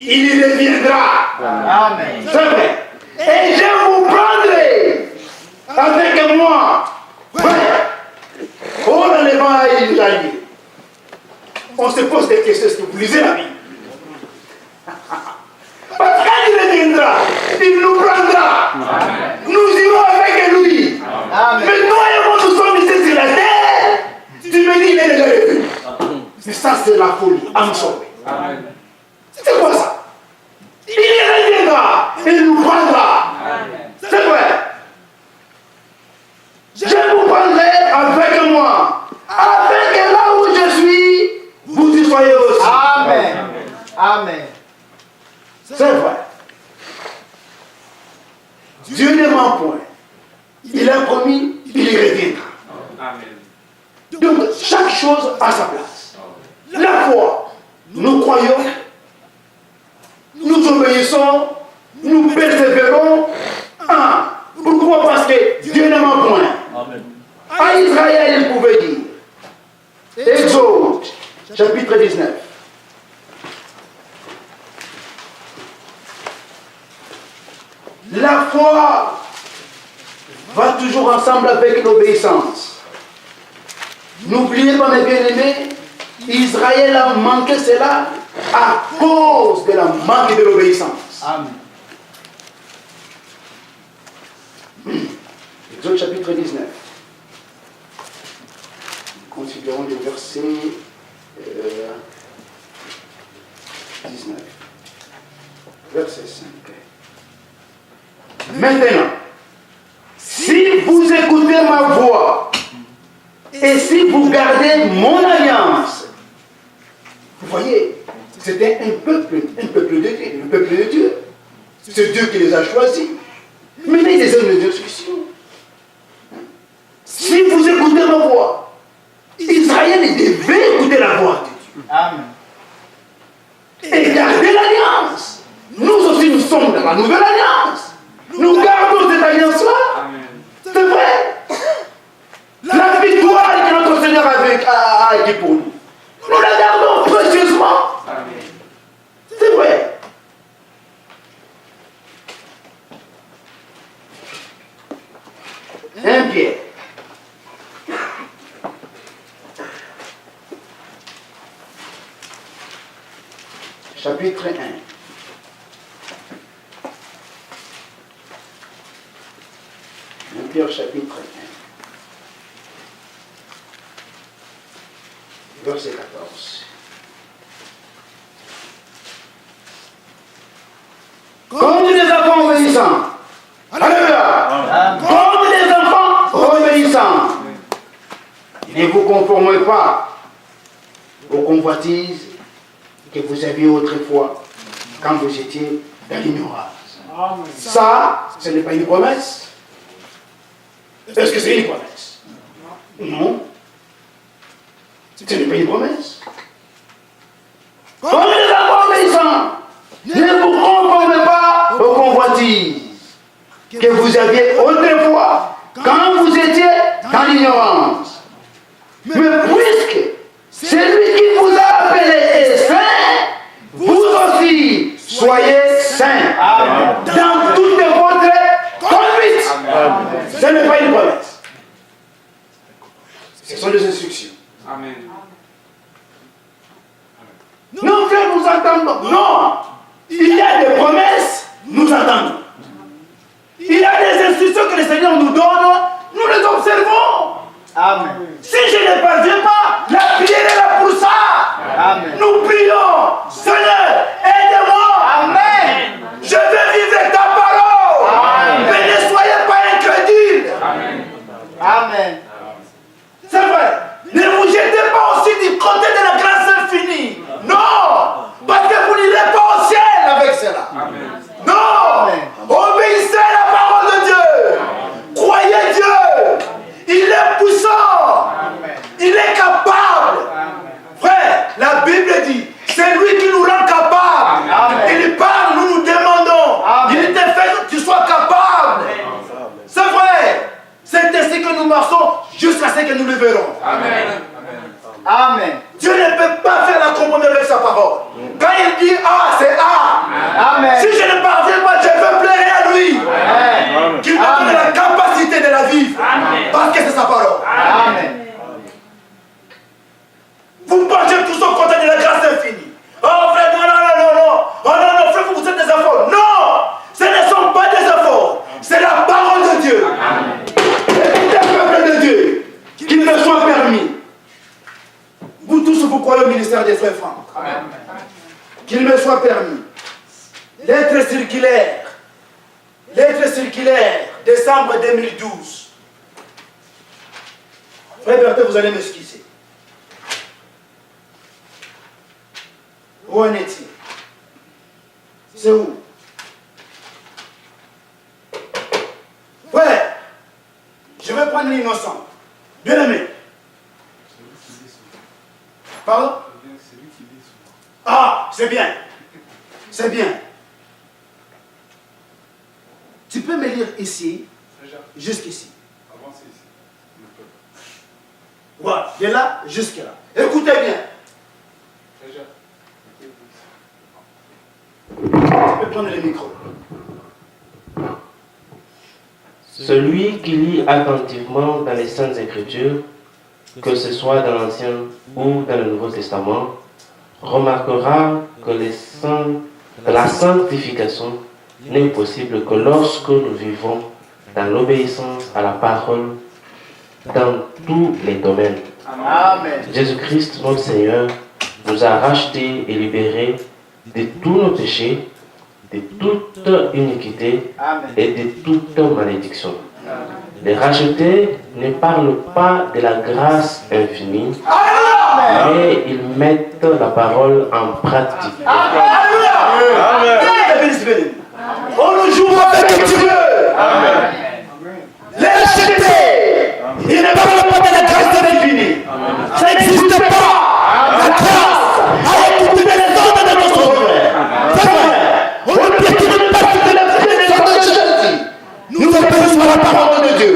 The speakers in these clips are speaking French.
il reviendra. Amen. C'est vrai. Et je vous prendrai avec moi. On enlèvant à Israël. On se pose des questions, est-ce que vous lisez la Bible? Parce qu'il reviendra, il nous prendra. Amen. Nous irons avec lui. Amen. Mais toi et moi, nous sommes ici sur la terre. Tu me dis, il est déjà revenu. Mais ça, c'est la folie. I'm sorry. Amen. C'est quoi ça? Il reviendra, il nous prendra. Amen. C'est vrai. Je vous prendrai avec moi. Avec là où je suis, vous y soyez aussi. Amen. Amen. C'est vrai. Dieu ne ment point. Il a promis, il reviendra. Amen. Donc, chaque chose a sa place. La foi, nous croyons, nous obéissons, nous persévérons. Pourquoi? Parce que Dieu ne ment point. Amen. À Israël, il pouvait dire. Exode, chapitre 19. La foi va toujours ensemble avec l'obéissance. N'oubliez pas, mes bien-aimés, Israël a manqué cela à cause de la manque de l'obéissance. Amen. Exode chapitre 19. Considérons le verset 19. Verset 5. Maintenant, si vous écoutez ma voix et si vous gardez mon alliance, vous voyez, c'était un peuple de Dieu. C'est Dieu qui les a choisis. Mais il les a une instruction. Si vous écoutez ma voix, Israël devait écouter la voix de Dieu. Amen. Et garder l'alliance. Nous aussi, nous sommes dans la nouvelle alliance. Nous gardons cette alliance-là. C'est vrai. La victoire que notre Seigneur a été pour nous, nous la gardons précieusement. C'est vrai. Un Pierre. Chapitre 1. Pierre chapitre 1. Verset 14. Comme des enfants obéissants. Alléluia. Comme des enfants obéissants. Ne vous conformez pas aux convoitises que vous aviez autrefois quand vous étiez dans l'ignorance. Ça, ce n'est pas une promesse. Est-ce que c'est une promesse? Non. Ce n'est pas une promesse. Comme les enfants obéissants, ne vous conformez pas aux convoitises que vous aviez autrefois quand vous étiez dans l'ignorance. Mais puisque celui qui vous a appelé est saint, vous aussi soyez saints dans toute votre conduite. Ce n'est pas une promesse. Ce sont des instructions. Amen. Nos frères, nous entendons. Non. Il y a des promesses, nous attendons. Il y a des instructions que le Seigneur nous donne, nous les observons. Amen. Si je ne parviens pas, la prière est là pour ça. Amen. Nous prions. Seigneur, aide-moi. Amen. Je veux vivre ta parole. Amen. Mais ne soyez pas incrédules. Amen. Amen. C'est vrai. Ne vous jetez pas aussi du côté de la grâce infinie. Non. Parce que vous n'irez pas au ciel avec cela. Amen. Non. Amen. Obéissez à la parole de Dieu. Croyez Dieu. Il est puissant. Amen. Il est capable. Amen. Frère, la Bible dit, c'est lui qui nous rend capable. Amen. Il parle, nous nous demandons. Amen. Il te fait que tu sois capable. C'est vrai. C'est ainsi que nous marchons jusqu'à ce que nous le verrons. Amen. Amen. Dieu ne peut pas faire la compromis avec sa parole. Quand il dit A, c'est A. Amen. Si je ne parviens pas, je veux plaire à lui. Amen. Qu'il me donne la capacité de la vivre. Amen. Parce que c'est sa parole. Amen. Vous pensez tous au côté de la grâce infinie. Oh frère, non, non, non, non, non. Oh non, non, frère, vous êtes des efforts. Non, ce ne sont pas des efforts. C'est la parole de Dieu. Écoutez, peuple de Dieu, qu'il me soit permis. Vous tous, vous croyez au ministère des frères francs. Qu'il me soit permis. Lettre circulaire, décembre 2012. Frère Berthe, vous allez m'excuser. Où en est-il? C'est où? Ouais, je vais prendre l'innocent. Bien aimé. Pardon? Ah, c'est bien. C'est bien. Tu peux me lire ici, jusqu'ici. Voilà, de là jusque là. Écoutez bien. Tu peux prendre le micro. Celui qui lit attentivement dans les Saintes Écritures, que ce soit dans l'Ancien ou dans le Nouveau Testament, remarquera que la sanctification n'est possible que lorsque nous vivons dans l'obéissance à la parole dans tous les domaines. Amen. Jésus-Christ, notre Seigneur, nous a rachetés et libérés de tous nos péchés, de toute iniquité Amen. et de toute malédiction. Les rachetés ne parlent pas de la grâce infinie, mais ils mettent la parole en pratique. Alléluia. On ne joue pas avec Dieu. Les rachetés, ils ne parlent pas de la grâce infinie. Ça n'existe pas. La grâce a écouté les ordres de notre frère. C'est vrai. On ne piétine pas sur la prédication de Jésus. Nous obéissons à la parole de Dieu.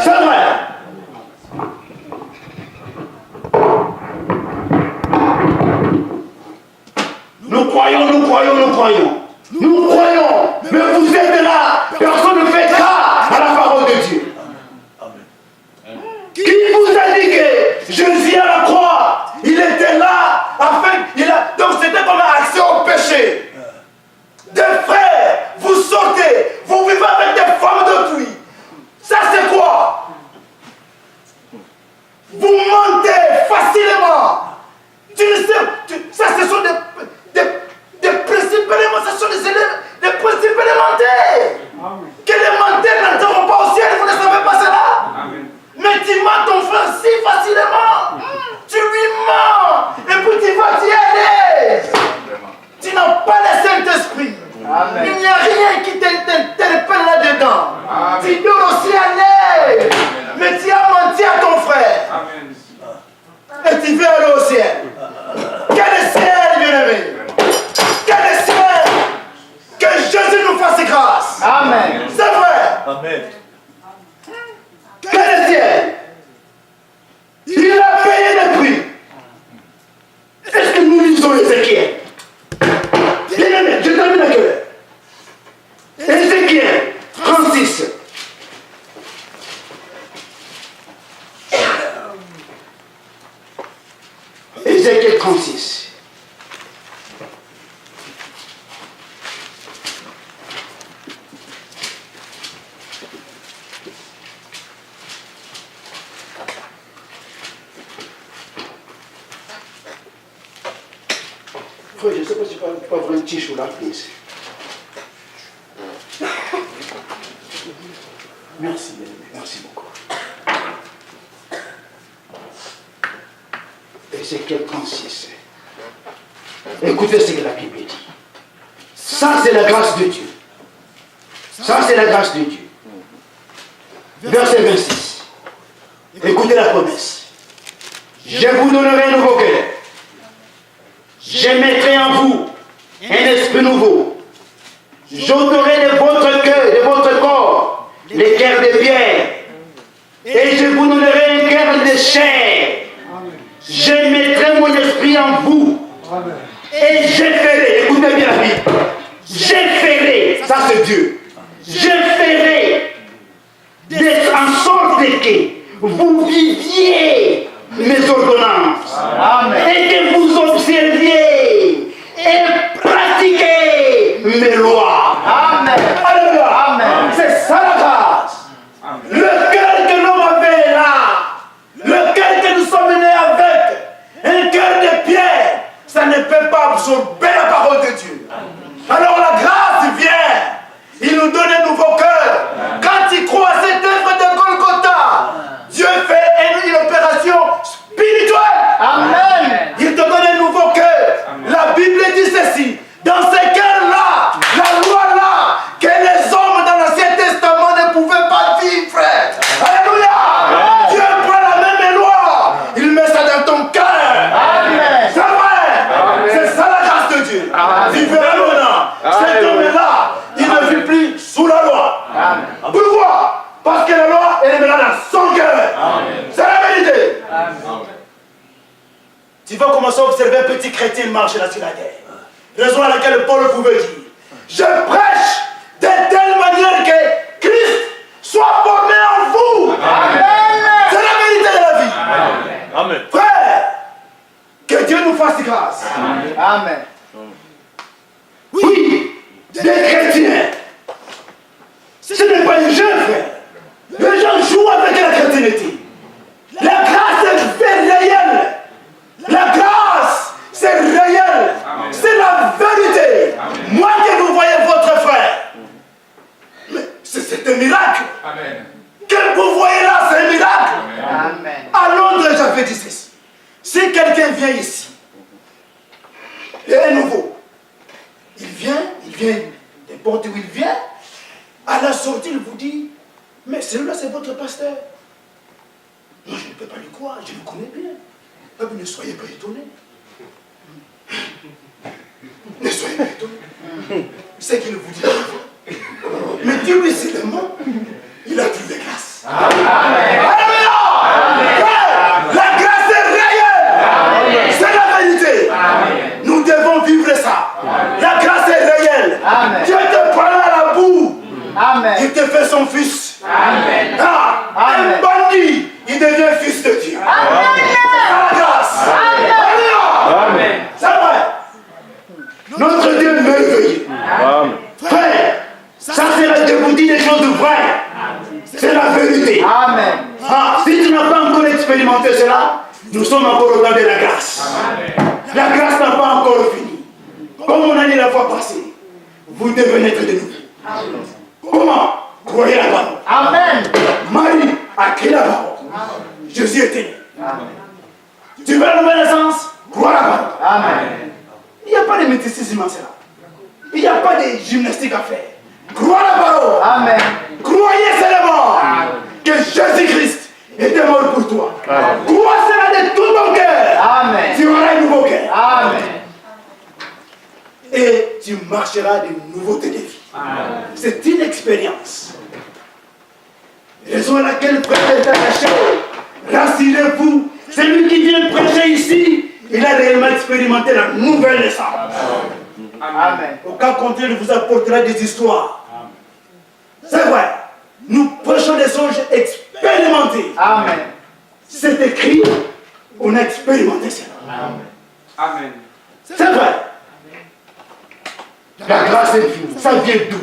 C'est vrai. Nous croyons. Nous croyons. Mais vous êtes là. Personne ne fait cas à la parole de Dieu. Qui vous a dit que Jésus à la croix, il était là afin. Donc c'était comme un accès au péché. Des frères, vous sortez, vous vivez avec des femmes d'autrui. Ça c'est quoi? Vous mentez facilement. Tu ne sais, ça ce sont des principes élémentaires, ce sont des principes élémentaires. Que les menteurs n'entreront pas au ciel, vous ne savez pas cela? Mais tu mens ton frère si facilement. Tu lui mens. Et puis tu vas t'y aller. Tu n'as pas le Saint-Esprit. Il n'y a rien qui t'interpelle là-dedans. Tu dois aussi aller. Mais tu as menti à ton frère. Et tu veux aller au ciel. Quel ciel, bien-aimé. Quel ciel. Que Jésus nous fasse grâce. Amen. C'est vrai. Amen. Quel ciel. Il a payé le prix. Est-ce que nous lisons Ézéchiel? Bien-aimé, je termine avec eux. Ézéchiel 36. Ézéchiel 36. Frère, je ne sais pas si tu peux avoir un petit chou là, please. Merci, bien-aimé. Merci beaucoup. Ézéchiel 36. Écoutez ce que la Bible dit. Ça, c'est la grâce de Dieu. Ça, c'est la grâce de Dieu. Verset 26. Écoutez la promesse. Je vous donnerai un nouveau cœur. Je mettrai en vous un esprit nouveau. J'ôterai de votre cœur, de votre corps, les cœurs de pierre. Et je vous donnerai un cœur de chair. Je mettrai mon esprit en vous. Et je ferai, écoutez bien la Bible, je de Dieu. Je ferai en sorte que vous viviez mes ordonnances. Amen. Et que vous observiez et pratiquiez mes lois. Amen. Alléluia. Amen. C'est ça la grâce. Le cœur que l'homme avait là, le cœur que nous sommes nés avec, un cœur de pierre, ça ne peut pas absorber la parole de Dieu. Alors la grâce vient, il nous donne un nouveau cœur. Quand il croit à cette œuvre de Golgotha, Dieu fait une opération spirituelle. Amen. Il te donne un nouveau cœur. La Bible dit ceci. Dans ces cœurs-là, la loi-là, que les hommes dans l'Ancien Testament ne pouvaient pas vivre. Alléluia. Dieu prend la même loi. Il met ça dans ton cœur. Amen. C'est vrai. C'est ça la grâce de Dieu. Vivez maintenant. Cet homme-là, il ne vit plus sous la loi. Pourquoi? Parce que la loi, elle est maintenant dans son cœur. C'est la vérité. Tu vas commencer à observer un petit chrétien marcher là sur la terre. Raison à laquelle Paul pouvait dire, je prêche de telle manière que Christ soit formé en vous. C'est la vérité de la vie. Amen. Frère, que Dieu nous fasse grâce. Amen. Oui, des chrétiens. Ce n'est pas un jeu, frère. Les gens jouent avec la chrétienté. La grâce est réelle. La grâce, c'est réel. C'est la vérité. Moi que vous voyez votre frère, mais c'est un miracle. Amen. Que vous voyez là, c'est un miracle. Amen. À Londres, j'avais dit ceci. Si quelqu'un vient ici, et un nouveau, il vient n'importe où il vient, à la sortie, il vous dit, mais celui-là, c'est votre pasteur. Moi, je ne peux pas lui croire, je le connais bien. Ah, mais ne soyez pas étonnés. Ne soyez pas étonnés. C'est qu'il vous dit. Mais Dieu, lui, c'est le mot. Il a trouvé grâce. Alléluia. La grâce est réelle. C'est la vérité. Nous devons vivre ça. La grâce est réelle. Dieu te prend à la boue. Amen. Il te fait son fils. Amen. Ah, un bandit, il devient fils de Dieu. La grâce. Amen. C'est vrai. Notre Dieu est merveilleux. Frère, ça c'est de vous dire des choses vraies. C'est la vérité. Amen. Ah, si tu n'as pas encore expérimenté cela, nous sommes encore au temps de la grâce. La grâce n'a pas encore fini. Comme on a dit la fois passée, vous devez naître de nouveau. Comment? Croyez la parole. Amen. Marie a créé la parole. Jésus était né. Tu veux la nouvelle naissance? Crois la parole. Amen. Il n'y a pas de mysticisme en cela. Il n'y a pas de gymnastique à faire. Crois la parole. Amen. Croyez seulement que Jésus-Christ était mort pour toi. Crois cela de tout ton cœur. Amen. Tu auras un nouveau cœur. Amen. Et tu marcheras de nouveautés de vie. C'est une expérience. Raison à laquelle, frère est attaché, rassurez-vous, celui qui vient prêcher ici, il a réellement expérimenté la nouvelle naissance. Amen. Au cas contraire, il vous apportera des histoires. C'est vrai. Nous prêchons des songes expérimentés. Amen. C'est écrit, on a expérimenté cela. Amen. C'est vrai. La grâce est finie. Ça vient d'où?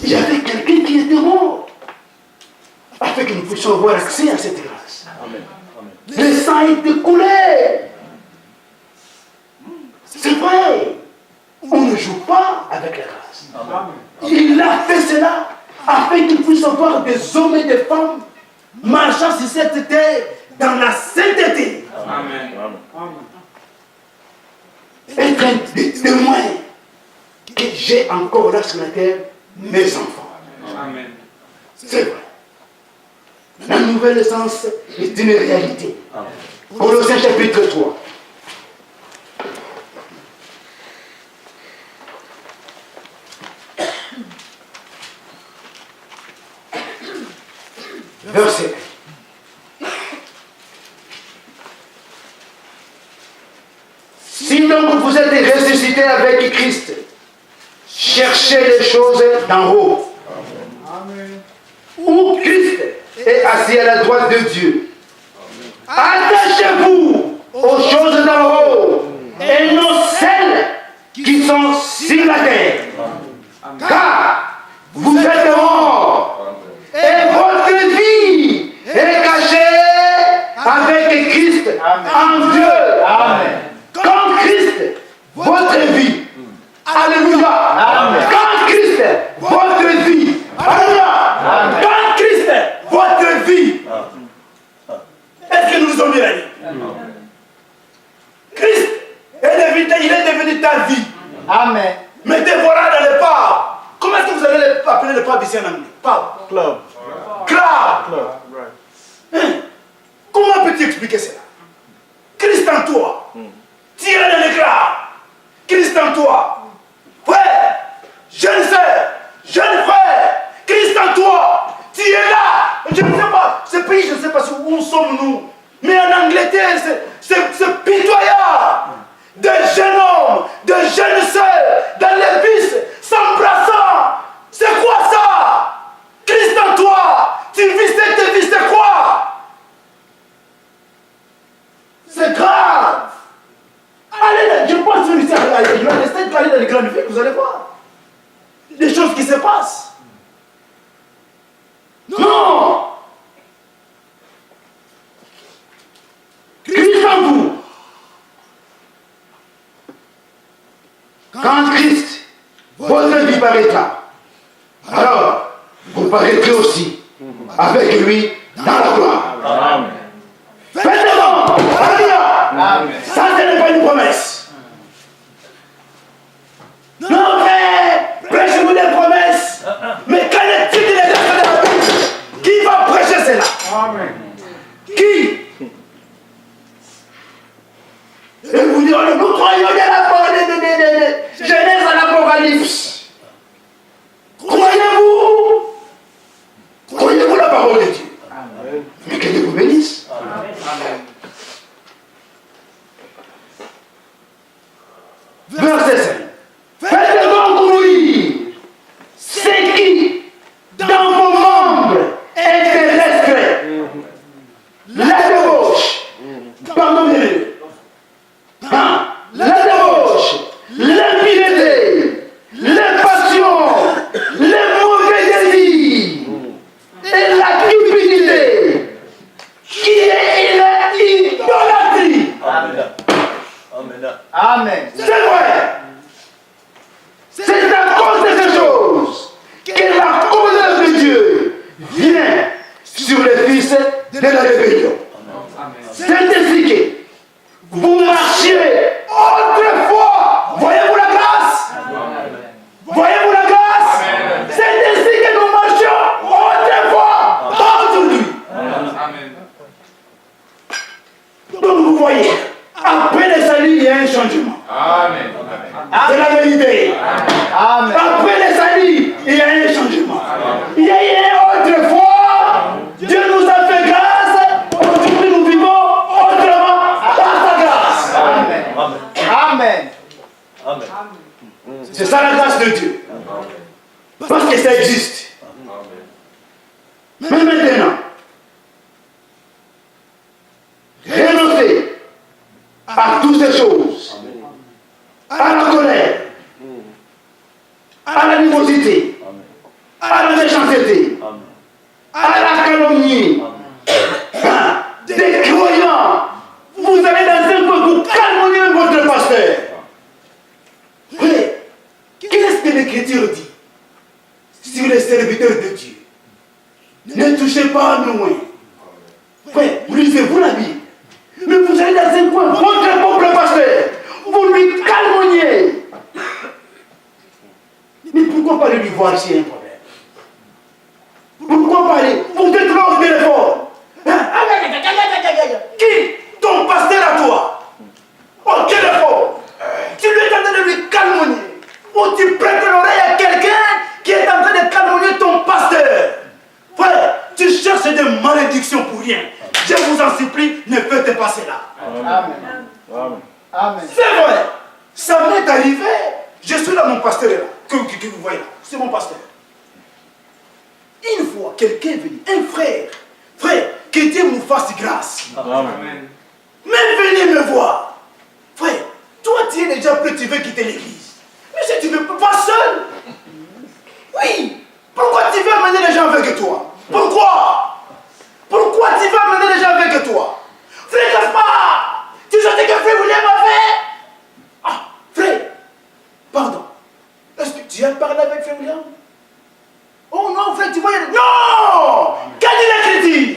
Il y avait quelqu'un qui était mort. Afin que nous puissions avoir accès à cette grâce. Le sang a été coulé. C'est vrai. On ne joue pas avec la grâce. Il a fait cela afin qu'il puisse avoir des hommes et des femmes marchant sur cette terre dans la sainteté. Amen. Être un des témoins que j'ai encore là sur la terre mes enfants. Amen. C'est vrai. La nouvelle naissance est une réalité. Colossiens chapitre 3. Verset 1. Si donc vous êtes ressuscités avec Christ, cherchez les choses d'en haut. Où Christ est assis à la droite de Dieu. Attachez-vous aux choses d'en haut et non celles qui sont sur la terre. Car vous êtes morts et votre vie est cachée avec Christ en Dieu. Quand Christ, votre vie, alléluia. Quand Christ, votre vie, alléluia. Quand Christ, votre vie. Est-ce que nous nous sommes bien dit? Christ il est devenu ta vie. Amen. Mettez voilà dans les pas. Comment est-ce que vous allez appeler les pas ici en anglais? Pas. Club. Club. Comment peux-tu expliquer cela? Christ en toi. Tire dans l'éclat. Christ en toi. Frère, jeune sœur, jeune frère, Christ en toi. Tu es là. Je ne sais pas, ce pays, je ne sais pas où sommes-nous. Mais en Angleterre, c'est pitoyable. Des jeunes hommes, des jeunes sœurs, dans les bus, s'embrassant. C'est quoi ça? Christ en toi. Tu vis cette vie, c'est quoi? C'est grave. Allez, je pense que je vais rester aller dans les grandes villes, vous allez voir. Des choses qui se passent. Non. Christ en vous. Quand Christ, votre vie paraîtra, alors vous paraîtrez aussi avec lui dans la gloire. Amen. Faites-le. Alléluia. Ça, ce n'est pas une promesse. Non, frère, prêchez-vous des promesses. Mais qu'en est-il des lettres de la Bible? Qui va prêcher cela? Amen. Qui? Et vous dites, nous croyons bien la parole de Genèse à l'Apocalypse. Croyez-vous? Croyez-vous la parole de Dieu? Amen. Mais que Dieu vous bénisse. Amen. Verset 5. Faites donc bruire ce qui, dans vos membres, est terrestre. La débauche. Pardonnez-le. La débauche, l'impiété, les passions, les mauvais désirs et la cupidité qui est l'idolâtrie. Amen. C'est vrai. C'est à cause de ces choses que la colère de Dieu vient sur les fils de la rébellion. C'est ainsi que vous marchiez autrefois. Voyez-vous la grâce? Voyez-vous la grâce? C'est ainsi que nous marchions autrefois, pas aujourd'hui. Donc vous voyez, après le salut, il y a un changement. Amen. C'est la vérité. Amen. Après le salut, il y a un changement. Il y a eu autrefois, Dieu nous a fait grâce. Aujourd'hui, nous vivons autrement par sa grâce. Amen. C'est ça la grâce de Dieu. Parce que ça existe. Mais maintenant, renoncez à toutes ces choses, à la colère, à l'animosité, à la méchanceté, à la calomnie, des croyants. Vous allez dans un coin, vous calmonnez votre pasteur. Oui. Qu'est-ce que l'Écriture dit sur les serviteurs de Dieu? Ne touchez pas à nous. Oui, lisez-vous la Bible. Mais vous allez dans un coin, votre propre pasteur, vous lui calmoniez. Mais pourquoi pas lui voir s'il y a un problème? Pourquoi pas aller? Vous êtes là au téléphone. Qui? Ton pasteur à toi. Au téléphone. Tu lui es en train de lui calmonier. Ou tu prêtes l'oreille à quelqu'un qui est en train de calmonier ton pasteur. Frère, tu cherches des malédictions pour rien. Je vous en supplie, ne faites pas cela. Amen. Amen. C'est vrai. Ça m'est arrivé. Je suis là, mon pasteur est là. que vous voyez là, c'est mon pasteur. Une fois, quelqu'un est venu, un frère, que Dieu nous fasse grâce. Amen. Même venez me voir. Frère, toi tu es déjà prêt, tu veux quitter l'église. Mais si tu ne veux pas seul. Oui. Pourquoi tu veux amener les gens avec toi? Pourquoi tu veux amener les gens avec toi? Frère Gaspard, tu sais que frère William a fait? Ah, frère, pardon. Est-ce que tu as parlé avec frère William? Oh non, frère, tu vois, non! Qu'a dit l'écriture?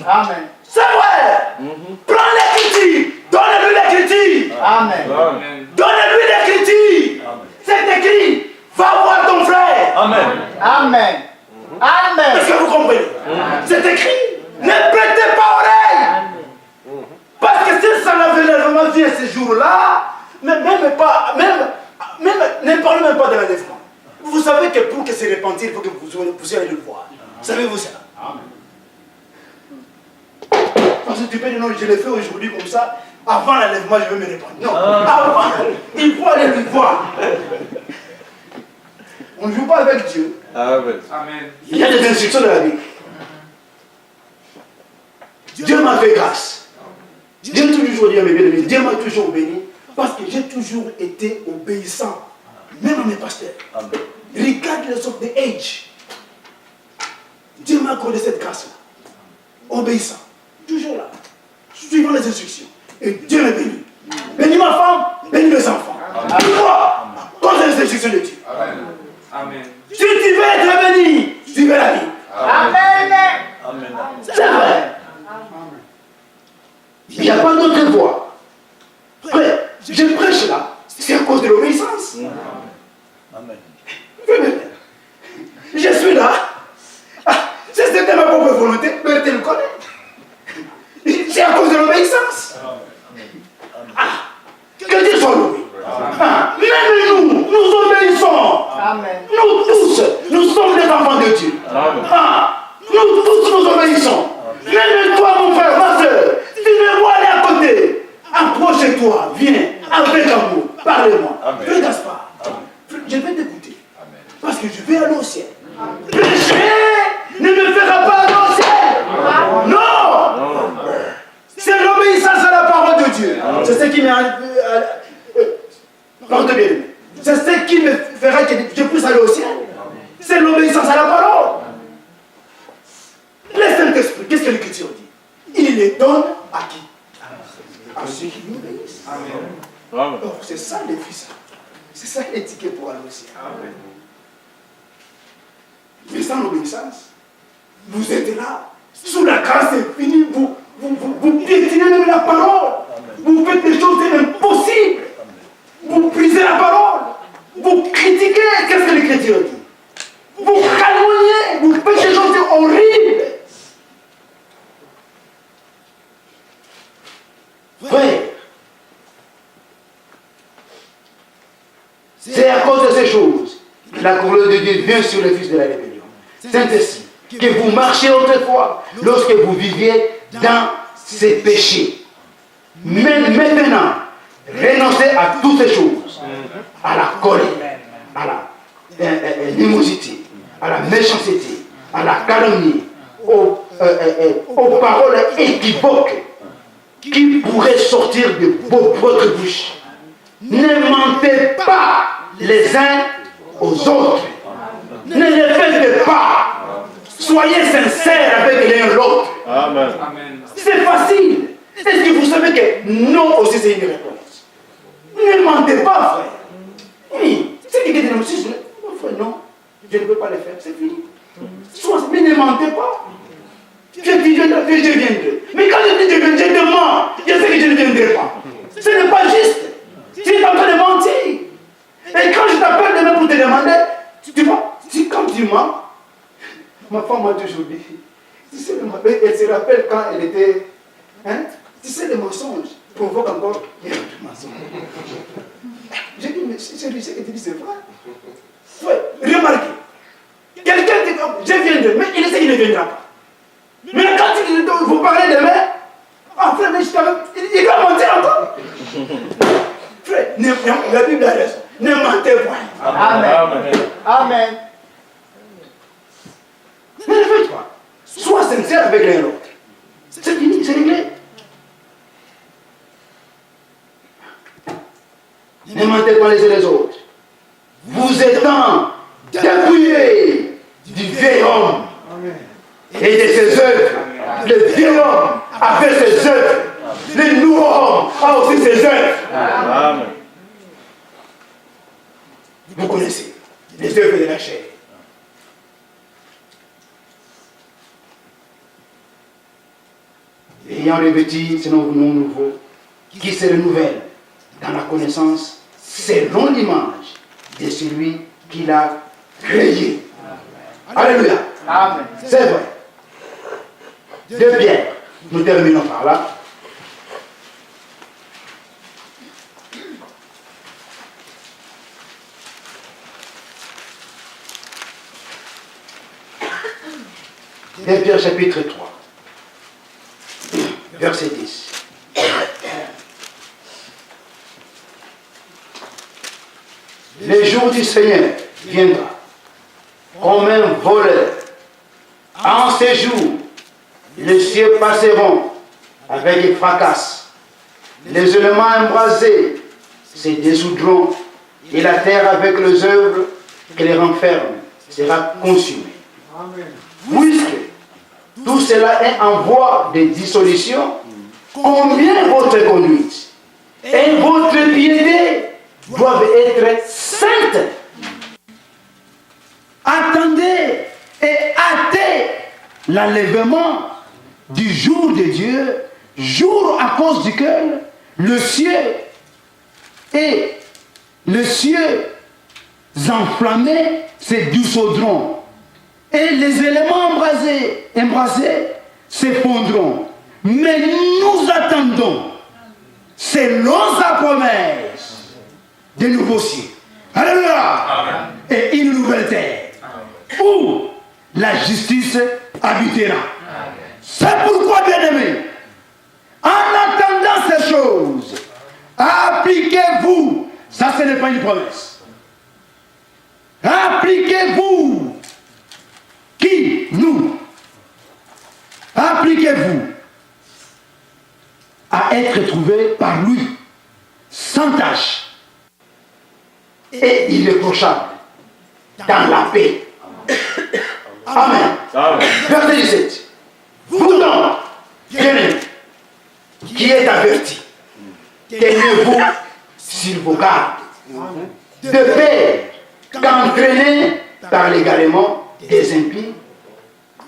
Amen. C'est vrai! Prends l'écriture! Donne-lui l'écriture! Amen. Donne-lui l'écriture! C'est écrit! Va voir ton frère! Amen. Amen. Amen. Est-ce que vous comprenez? C'est écrit! Ne prêtez pas oreille! Parce que si ça n'avait l'enlèvement vient ce jour-là, ne parlez même pas de l'enlèvement. Vous savez que pour que se repentir, il faut que vous allez le voir. Savez-vous ça? Parce que tu peux dire non, je l'ai fait aujourd'hui comme ça, avant l'enlèvement, je vais me répandre. Non, avant, il faut aller le voir. On ne joue pas avec Dieu. Amen. Il y a des instructions de la Bible. Dieu m'a fait grâce. Dieu m'a toujours dit à mes bien-aimés, Dieu m'a toujours béni parce que j'ai toujours été obéissant, même à mes pasteurs. Regardless of the age. Dieu m'a accordé cette grâce-là. Obéissant. Toujours là. Suivant les instructions. Et Dieu m'a béni. Bénis ma femme, bénis mes enfants. Pourquoi? Comme les instructions de Dieu. Amen. Si tu veux être béni, tu veux la vie. Amen. Amen. C'est vrai. Il n'y a pas d'autre voie. Frère, je prêche là, c'est à cause de l'obéissance. Amen. Je suis là. Si c'était ma propre volonté, mais tu le connais. C'est à cause de l'obéissance. Que Dieu soit loué. Même nous obéissons. Amen. Nous tous, nous sommes des enfants de Dieu. Nous tous, nous obéissons. Même toi, mon frère, ma soeur, tu me vois aller à côté. Approche-toi, viens, avec amour, parle-moi. Frère Gaspard, je vais t'écouter. Parce que je vais aller au ciel. Péché ne me fera pas aller au ciel. Non. C'est l'obéissance à la parole de Dieu. C'est ce qui c'est ce qui me fera que je puisse aller au ciel. C'est l'obéissance à la parole. Le Saint-Esprit, qu'est-ce que l'Écriture dit? Il les donne à qui? À ceux qui lui obéissent. Amen. Oh, c'est ça les fils. C'est ça l'étiquette pour aller au ciel. Mais sans l'obéissance, vous êtes là. Sous la grâce infinie, vous piétinez même la parole. Vous faites des choses impossibles. Vous brisez la parole. Vous critiquez. Qu'est-ce que l'Écriture dit? Vous calomniez. Vous faites des choses horribles. Frère, c'est à cause de ces choses que la colère de Dieu vient sur les fils de la rébellion. C'est ainsi que vous marchiez autrefois lorsque vous viviez dans ces péchés. Mais maintenant, renoncez à toutes ces choses, à la colère, à la animosité, à la méchanceté, à la calomnie, aux paroles équivoques qui pourraient sortir de votre bouche. Ne mentez pas les uns aux autres. Ne les faites pas. Soyez sincères avec l'un l'autre. Amen. C'est facile. Est-ce que vous savez que non aussi c'est une réponse? Ne mentez pas, frère. Oui. C'est qui dit non, si non, frère, non, je ne peux pas le faire, c'est fini. Mais ne mentez pas. Je viendrai. Mais quand je dis je viendrai, je te mens. Je sais que je ne viendrai pas. Ce n'est pas juste. Tu es en train de mentir. Et quand je t'appelle demain pour te demander, tu vois, quand tu mens, ma femme m'a toujours dit, tu sais, elle se rappelle quand elle était, hein, tu sais, le mensonge provoque encore des mensonges. J'ai dit, mais c'est ce que tu dis, c'est vrai. Ouais, remarquez, quelqu'un dit, je viendrai, mais il sait qu'il ne viendra pas. Mais quand vous parlez demain, ah frère, mais il doit mentir encore. Frère, la Bible a raison. Ne mentez point. Amen. Amen. Ne le faites pas. Sois sincère avec l'un et l'autre. C'est fini, c'est réglé. Ne mentez pas les uns les autres. Vous étant dépouillés du vieil homme et de ses œuvres. Le vieil homme a fait ses œuvres. Le nouveau homme a aussi ses œuvres. Amen. Vous connaissez les œuvres de la chair. Ayant revêtu ce nom nouveau qui se renouvelle dans la connaissance selon l'image de celui qui l'a créé. Alléluia. Amen. C'est vrai. 2 Pierre. Nous terminons par là. Pierre chapitre 3. Verset 10. Le jour du Seigneur viendra comme un voleur. En ces jours, les cieux passeront avec fracas. Les éléments embrasés se dissoudront et la terre avec les œuvres qui les renferment sera consumée. Puisque tout cela est en voie de dissolution, combien votre conduite et votre piété doivent être saintes. Attendez et hâtez l'enlèvement du jour de Dieu, jour à cause duquel le ciel et les cieux enflammés se dissoudront et les éléments embrasés s'effondront. Mais nous attendons, selon sa promesse, de nouveaux cieux. Alléluia. Et une nouvelle terre où la justice habitera. C'est pourquoi, bien-aimés, en attendant ces choses, appliquez-vous. Ça, ce n'est pas une promesse. Appliquez-vous. Qui? Nous. Appliquez-vous à être trouvé par lui, sans tâche et irréprochable, dans la paix. Amen. Amen. Verset 17. Vous donc, bien-aimés, qui êtes avertis, tenez-vous sur vos gardes, de peur qu'entraînés par l'égarement des impies,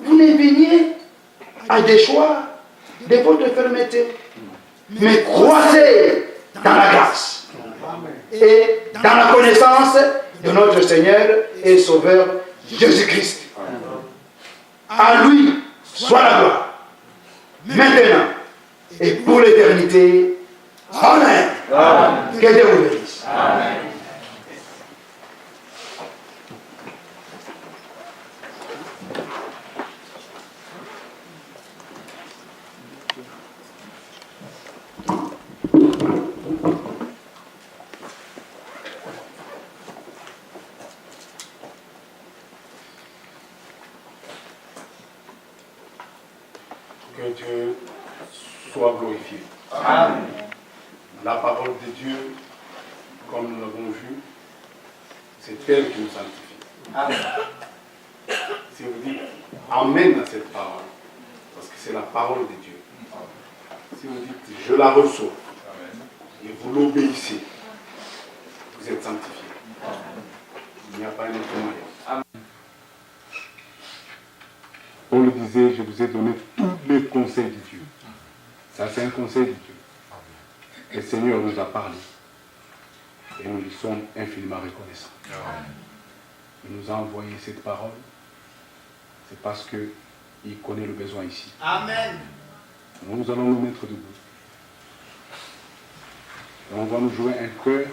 vous ne veniez à des choix de votre fermeté, mais croisez dans la grâce et dans la connaissance de notre Seigneur et Sauveur Jésus-Christ. À lui soit la gloire, maintenant et pour l'éternité. Amen. Amen. Que Dieu vous bénisse. Amen. Que Dieu soit glorifié. Amen. La parole de Dieu, comme nous l'avons vu, c'est elle qui nous sanctifie. Amen. Si vous dites Amen à cette parole, parce que c'est la parole de Dieu. Si vous dites je la reçois et vous l'obéissez, vous êtes sanctifié. Il n'y a pas un autre moyen. Paul disait, je vous ai donné tous les conseils de Dieu. Ça, c'est un conseil de Dieu. Le Seigneur nous a parlé. Et nous lui sommes infiniment reconnaissants. Il nous a envoyé cette parole. C'est parce qu'il connaît le besoin ici. Amen. Nous allons nous mettre debout. Et on va nous jouer un cœur.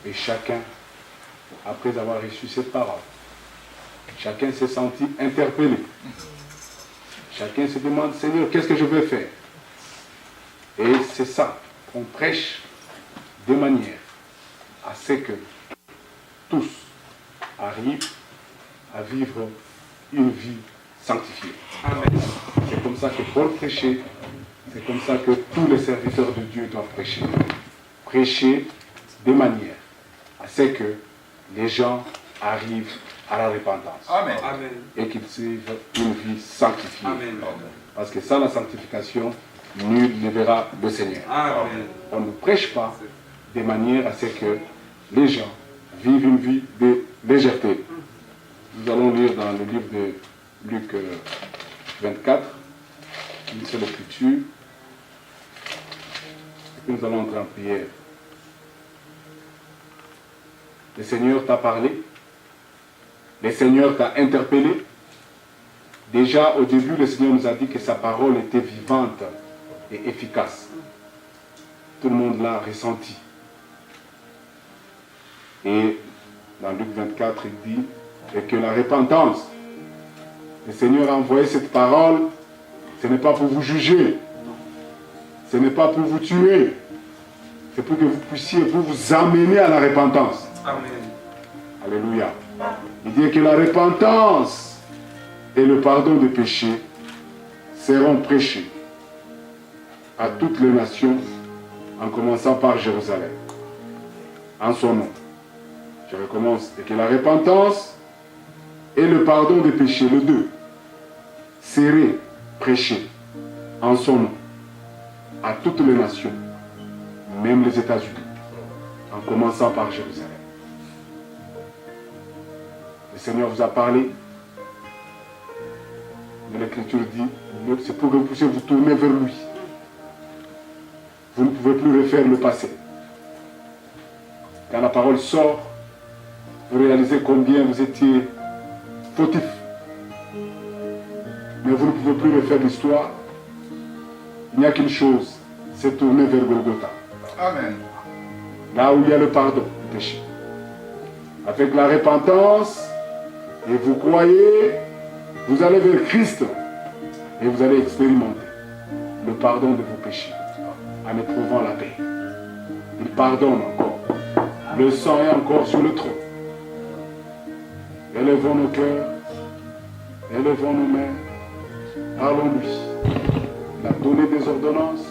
Et chacun, après avoir reçu cette parole, chacun s'est senti interpellé. Chacun se demande, Seigneur, qu'est-ce que je vais faire? Et c'est ça qu'on prêche de manière à ce que tous, arrive à vivre une vie sanctifiée. C'est comme ça que Paul prêchait, c'est comme ça que tous les serviteurs de Dieu doivent prêcher. Prêcher de manière à ce que les gens arrivent à la repentance. Amen. Et qu'ils suivent une vie sanctifiée. Amen. Parce que sans la sanctification, nul ne verra le Seigneur. Amen. On ne prêche pas de manière à ce que les gens vivent une vie de légèreté. Nous allons lire dans le livre de Luc 24, une seule écriture, et puis nous allons entrer en prière. Le Seigneur t'a parlé, le Seigneur t'a interpellé. Déjà au début, le Seigneur nous a dit que sa parole était vivante et efficace. Tout le monde l'a ressenti. Et dans Luc 24, il dit et que la repentance, le Seigneur a envoyé cette parole, ce n'est pas pour vous juger, ce n'est pas pour vous tuer, c'est pour que vous puissiez vous amener à la repentance. Amen. Alléluia. Il dit que la repentance et le pardon des péchés seront prêchés à toutes les nations, en commençant par Jérusalem, en son nom. Je recommence. Et que la repentance et le pardon des péchés, les deux, seraient prêchés en son nom à toutes les nations, même les États-Unis, en commençant par Jérusalem. Le Seigneur vous a parlé, mais l'Écriture dit, c'est pour que vous puissiez vous tourner vers lui. Vous ne pouvez plus refaire le passé. Quand la parole sort, vous réalisez combien vous étiez fautif. Mais vous ne pouvez plus refaire l'histoire. Il n'y a qu'une chose, c'est tourner vers Golgotha. Amen. Là où il y a le pardon du péché. Avec la repentance, et vous croyez, vous allez vers Christ et vous allez expérimenter le pardon de vos péchés en éprouvant la paix. Il pardonne encore. Le sang est encore sur le trône. Élevons nos cœurs, élevons nos mains, parlons-lui. Il a donné des ordonnances,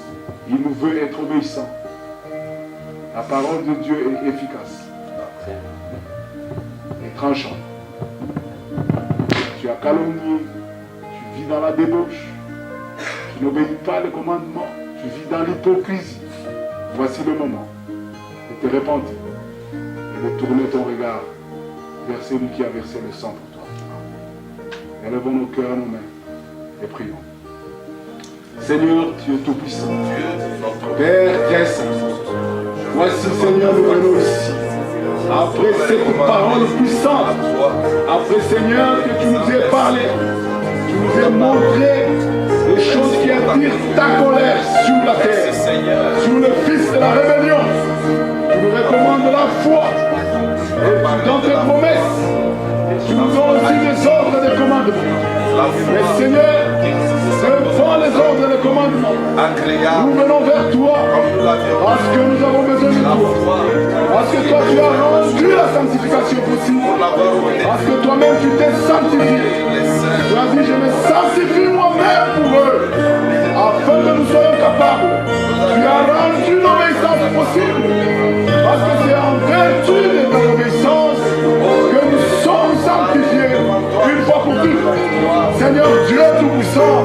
il nous veut être obéissants. La parole de Dieu est efficace et tranchante. Tu as calomnié, tu vis dans la débauche, tu n'obéis pas les commandements, tu vis dans l'hypocrisie. Voici le moment de te repentir et de tourner ton regard vers celui qui a versé le sang pour toi. Élevons nos cœurs, nos mains et prions. Seigneur, tu es tout puissant. Père très saint, voici Seigneur, nous venons ici. Après cette parole puissante, après Seigneur que tu nous aies parlé, tu nous aies montré les choses qui attirent ta colère sur la terre, sur le fils de la rébellion. Tu nous recommandes la foi et dans tes promesses, tu nous donnes aussi des ordres et des commandements. Mais Seigneur, devant les ordres et les commandements, nous venons vers toi parce que nous avons besoin de toi. Parce que toi tu as rendu la sanctification possible. Parce que toi-même tu t'es sanctifié. Tu as dit je me sanctifie moi-même pour eux. Afin que nous soyons capables. Tu as rendu l'obéissance possible. Parce que c'est en vertu de ton obéissance que nous sommes sanctifiés une fois pour toutes. Seigneur Dieu Tout-Puissant,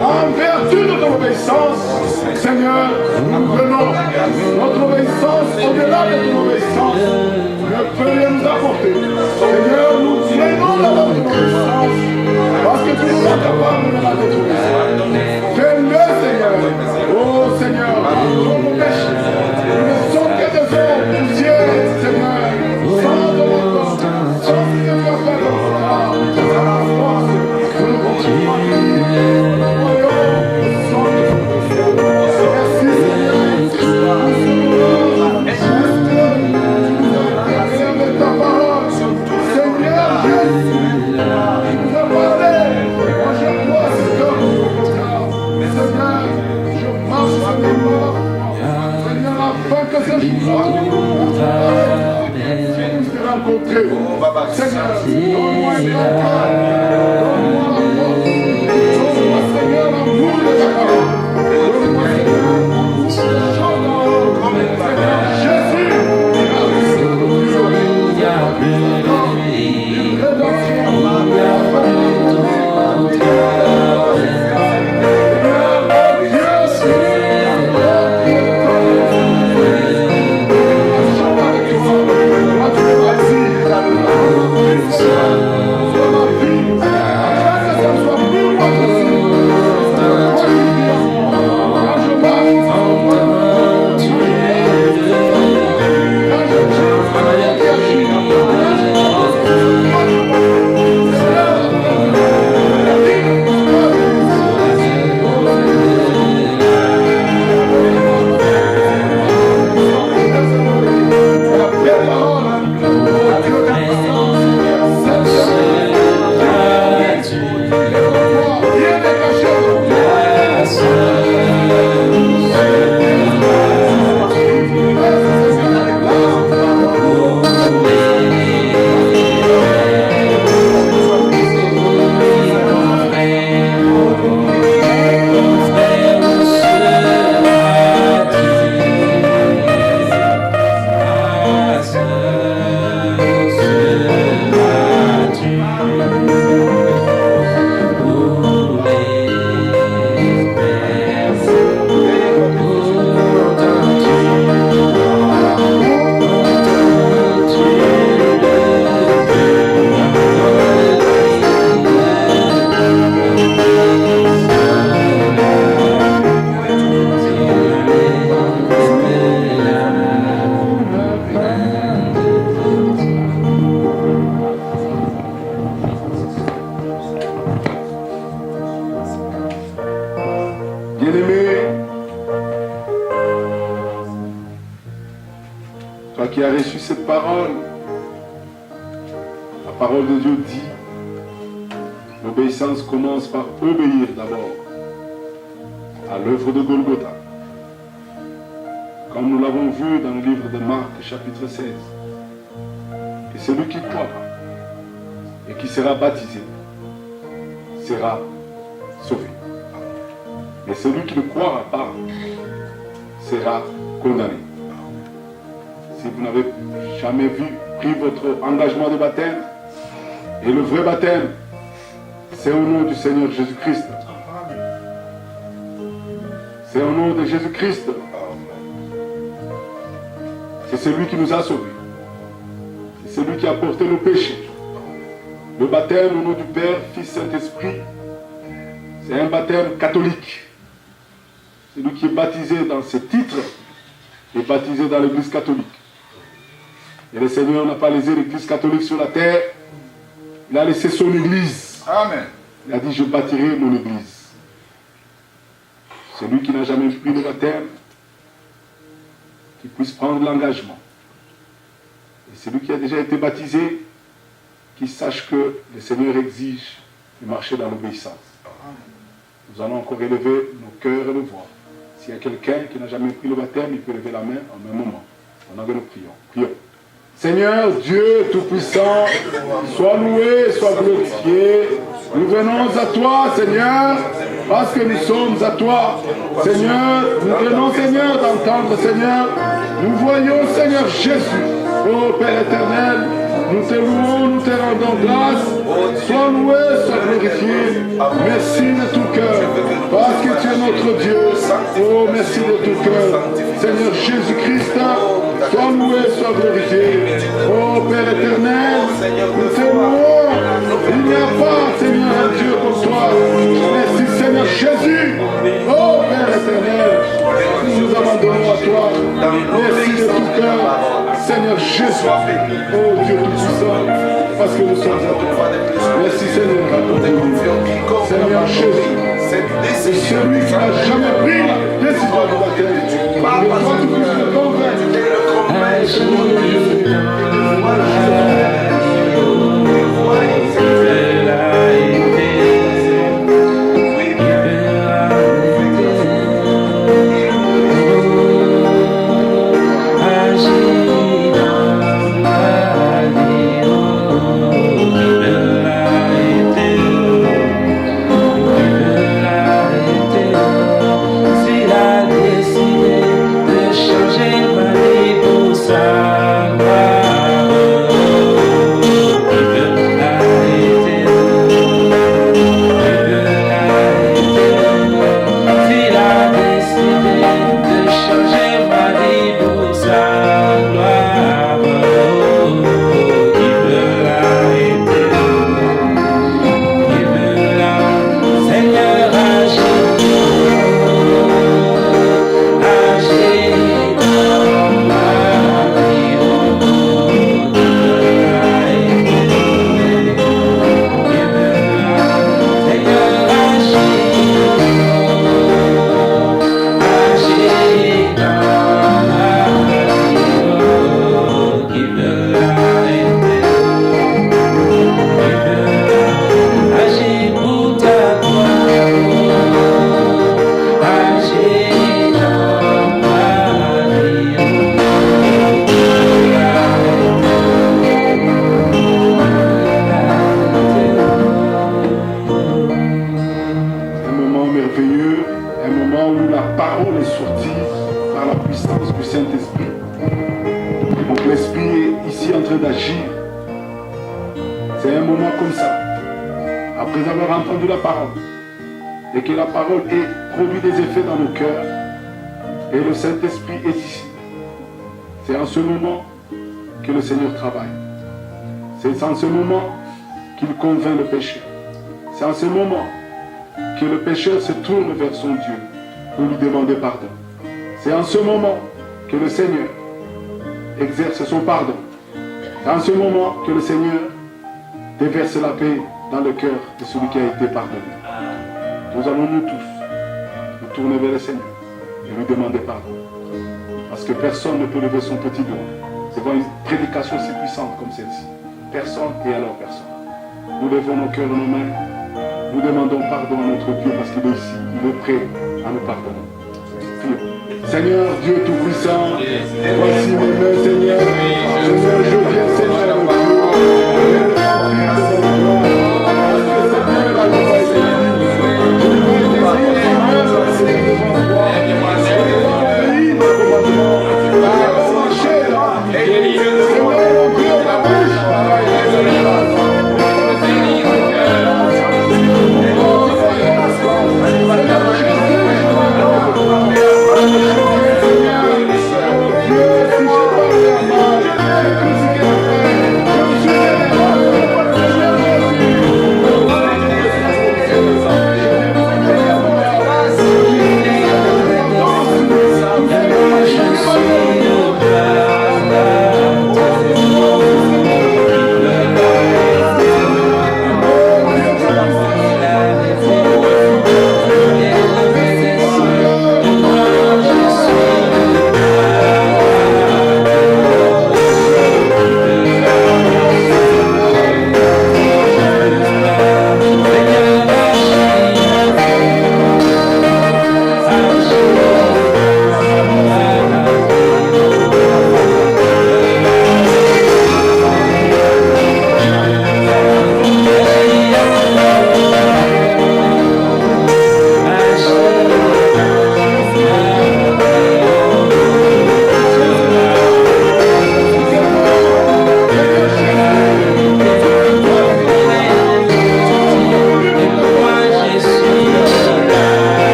en vertu de ton obéissance, Seigneur, nous venons. Notre obéissance, au-delà de ton obéissance, ne peut rien nous apporter. Seigneur, nous prenons la bonne obéissance parce que tu nous es capable de la détruire. Fais-le, Seigneur. Oh Seigneur, nous nos péchés. Nous ne sommes que des hommes poussières, Seigneur. Sans de l'entendre, sans que tu as fait le sang, à la force, nous nous continuons. Seigneur, Jésus, tu nous as parlé. Moi, je crois, Seigneur. Seigneur, donne-moi un grand cœur. Donne-moi l'amour. Donne-moi, Seigneur, l'amour de ta parole. Donne-moi, Seigneur, Seigneur Jésus. Toi qui as reçu cette parole, la parole de Dieu dit, l'obéissance commence par obéir d'abord à l'œuvre de Golgotha. Comme nous l'avons vu dans le livre de Marc, chapitre 16. Et celui qui croira et qui sera baptisé sera sauvé. Mais celui qui ne croira pas sera condamné. Si vous n'avez jamais pris votre engagement de baptême, et le vrai baptême, c'est au nom du Seigneur Jésus-Christ. C'est au nom de Jésus-Christ. C'est celui qui nous a sauvés. C'est celui qui a porté nos péchés. Le baptême au nom du Père, Fils, Saint-Esprit, c'est un baptême catholique. Celui qui est baptisé dans ce titre est baptisé dans l'Église catholique. Et le Seigneur n'a pas laissé l'Église catholique sur la terre. Il a laissé son Église. Amen. Il a dit, je bâtirai mon Église. Celui qui n'a jamais pris le baptême, qui puisse prendre l'engagement. Et celui qui a déjà été baptisé, qui sache que le Seigneur exige de marcher dans l'obéissance. Nous allons encore élever nos cœurs et nos voix. S'il y a quelqu'un qui n'a jamais pris le baptême, il peut lever la main en un moment. Pendant que nous prions. Prions. Seigneur Dieu Tout-Puissant, sois loué, sois glorifié. Nous venons à toi, Seigneur, parce que nous sommes à toi. Seigneur, nous venons, Seigneur, d'entendre, Seigneur. Nous voyons, Seigneur Jésus, ô Père éternel, nous te louons, nous te rendons grâce. Sois loué, sois glorifié. Merci de tout cœur, parce que tu es notre Dieu. Oh, merci de tout cœur. Seigneur Jésus-Christ, sois loué, sois glorifié. Oh Père éternel, nous te louons. Il n'y a pas, Seigneur, un Dieu comme toi. Merci Seigneur Jésus. Oh Père éternel, nous nous abandonnons à toi. Merci de tout cœur. Seigneur Jésus. Oh Dieu tout-puissant, parce que nous sommes à toi. Merci Seigneur. Seigneur Jésus. C'est celui qui n'a jamais pris la décision de baptême. Mais toi tu puisses le convaincre. Agis dans ma vie. C'est un moment comme ça. Après avoir entendu la parole, et que la parole ait produit des effets dans nos cœurs, et le Saint-Esprit est ici. C'est en ce moment que le Seigneur travaille. C'est en ce moment qu'il convainc le pécheur. C'est en ce moment que le pécheur se tourne vers son Dieu pour lui demander pardon. C'est en ce moment que le Seigneur exerce son pardon. C'est en ce moment que le Seigneur déverse la paix dans le cœur de celui qui a été pardonné. Nous allons nous tous nous tourner vers le Seigneur et lui demander pardon. Parce que personne ne peut lever son petit doigt devant une prédication si puissante comme celle-ci. Personne et alors personne. Nous levons nos cœurs et nos mains. Nous demandons pardon à notre Dieu parce qu'il est ici. Il est prêt à nous pardonner. Prions. Seigneur, Dieu Tout-Puissant, voici mes mains, Seigneur. Seigneur, je viens, Seigneur, au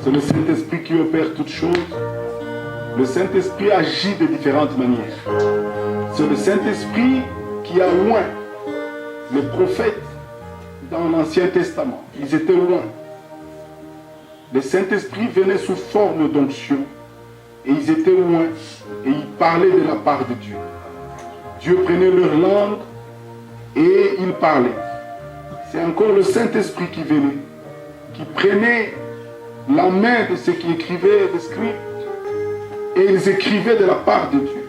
C'est le Saint-Esprit qui opère toutes choses. Le Saint-Esprit agit de différentes manières. C'est le Saint-Esprit qui a oint les prophètes dans l'Ancien Testament. Ils étaient oints. Le Saint-Esprit venait sous forme d'onction et ils étaient oints et ils parlaient de la part de Dieu. Dieu prenait leur langue et ils parlaient. c'est encore le Saint-Esprit qui venait, qui prenait la main de ceux qui écrivaient des scribes, et ils écrivaient de la part de Dieu.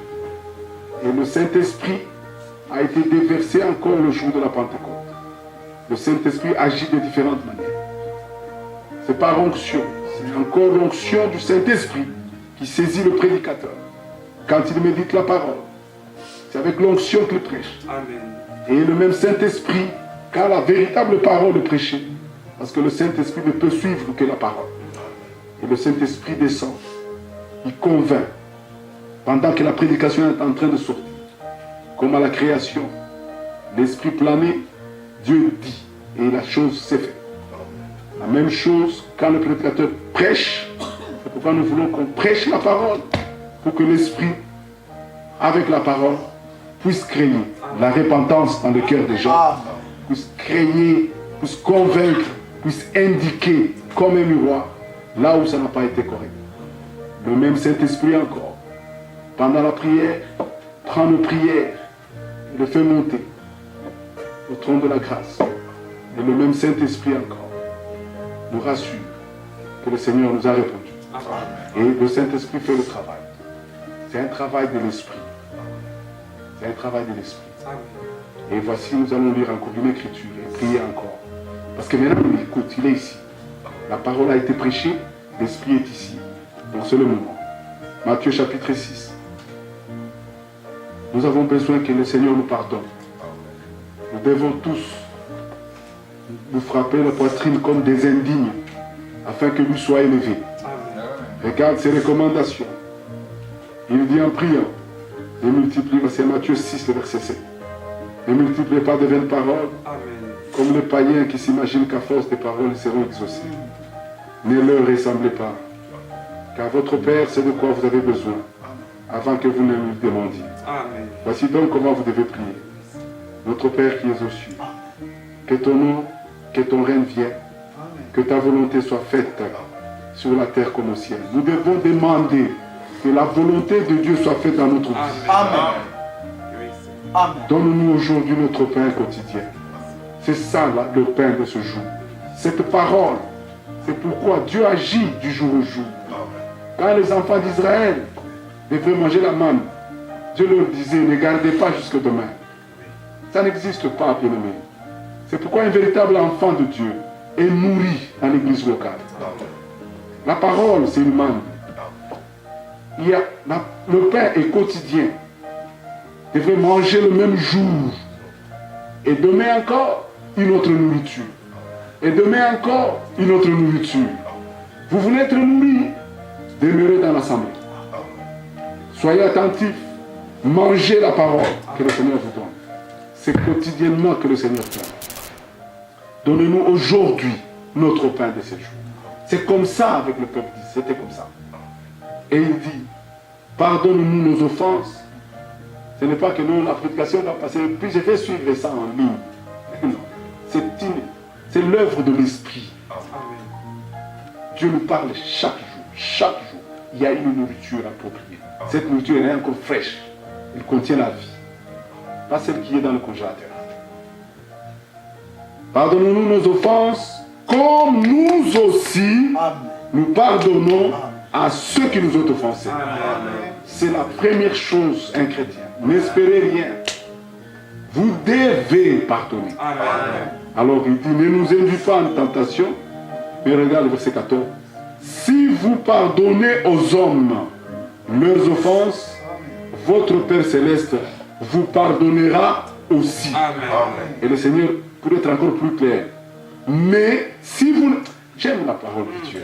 Et le Saint-Esprit a été déversé encore le jour de la Pentecôte. Le Saint-Esprit agit de différentes manières. C'est par onction, c'est encore l'onction du Saint-Esprit qui saisit le prédicateur. Quand il médite la parole, c'est avec l'onction qu'il prêche. Amen. Et le même Saint-Esprit, car la véritable parole est prêchée, parce que le Saint-Esprit ne peut suivre que la parole. Et le Saint-Esprit descend, il convainc, pendant que la prédication est en train de sortir. Comme à la création, l'Esprit planait, Dieu dit, et la chose s'est faite. La même chose quand le prédicateur prêche, c'est pourquoi nous voulons qu'on prêche la parole, pour que l'Esprit, avec la parole, puisse créer la repentance dans le cœur des gens, puisse créer, puisse convaincre, puisse indiquer comme un miroir là où ça n'a pas été correct. Le même Saint-Esprit encore, pendant la prière, prend nos prières et le fait monter au trône de la grâce. Et le même Saint-Esprit encore nous rassure que le Seigneur nous a répondu. Et le Saint-Esprit fait le travail. C'est un travail de l'Esprit. C'est un travail de l'Esprit. Et voici, nous allons lire encore une écriture et prier encore. Parce que maintenant, il écoute, il est ici. La parole a été prêchée, l'Esprit est ici. Donc c'est le moment. Matthieu chapitre 6. Nous avons besoin que le Seigneur nous pardonne. Nous devons tous nous frapper la poitrine comme des indignes, afin que lui soit élevé. Regarde ses recommandations. Il dit en priant, ne multiplie, c'est Matthieu 6, le verset 7. Ne multipliez pas de vaines paroles, comme les païens qui s'imaginent qu'à force de paroles, ils seront exaucés. Ne leur ressemblez pas, car votre Père sait de quoi vous avez besoin, avant que vous ne lui demandiez. Voici donc comment vous devez prier. Notre Père qui es aux cieux, que ton nom, que ton règne vienne, que ta volonté soit faite sur la terre comme au ciel. Nous devons demander que la volonté de Dieu soit faite dans notre vie. Amen. Amen. Donne-nous aujourd'hui notre pain quotidien. C'est ça là, le pain de ce jour. Cette parole, c'est pourquoi Dieu agit du jour au jour. Quand les enfants d'Israël devaient manger la manne, Dieu leur disait, ne gardez pas jusque demain. Ça n'existe pas, bien-aimé. C'est pourquoi un véritable enfant de Dieu est nourri dans l'église locale. La parole, c'est une manne. Le pain est quotidien. Vous devez manger le même jour. Et demain encore, une autre nourriture. Et demain encore, une autre nourriture. Vous voulez être nourris, demeurez dans l'assemblée. Soyez attentifs. Mangez la parole que le Seigneur vous donne. C'est quotidiennement que le Seigneur donne. Donnez-nous aujourd'hui notre pain de ce jour. C'est comme ça avec le peuple d'Israël. C'était comme ça. Et il dit, pardonne-nous nos offenses. Ce n'est pas que nous, la prédication va passer, puis je vais suivre ça en ligne. Non. C'est l'œuvre de l'Esprit. Dieu nous parle chaque jour. Chaque jour, il y a une nourriture appropriée. Cette nourriture elle est encore fraîche. Elle contient la vie. Pas celle qui est dans le congélateur. Pardonnez-nous nos offenses, comme nous aussi, nous pardonnons à ceux qui nous ont offensés. C'est la première chose, un chrétien. N'espérez rien. Vous devez pardonner. Alors il dit, ne nous induis pas en tentation. Mais regarde le verset 14. Si vous pardonnez aux hommes leurs offenses, votre Père Céleste vous pardonnera aussi. Et le Seigneur, pour être encore plus clair, mais si vous... J'aime la parole de Dieu.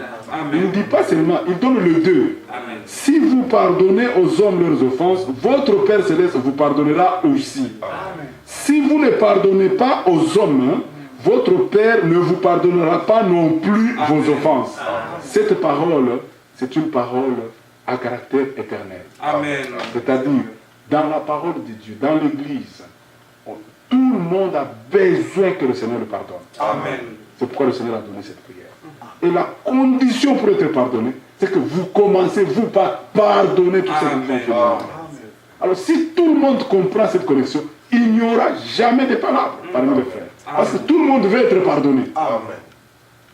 Il ne dit pas seulement, il donne le deux. Si vous pardonnez aux hommes leurs offenses, votre Père Céleste vous pardonnera aussi. Si vous ne pardonnez pas aux hommes, votre Père ne vous pardonnera pas non plus vos offenses. Cette parole, c'est une parole à caractère éternel. C'est-à-dire, dans la parole de Dieu, dans l'Église, tout le monde a besoin que le Seigneur le pardonne. C'est pourquoi le Seigneur a donné cette prière. Et la condition pour être pardonné, c'est que vous commencez, vous, par pardonner tous ces gens qui ont. Alors, si tout le monde comprend cette connexion, il n'y aura jamais de palabres parmi les frères. Parce que tout le monde veut être pardonné. Amen.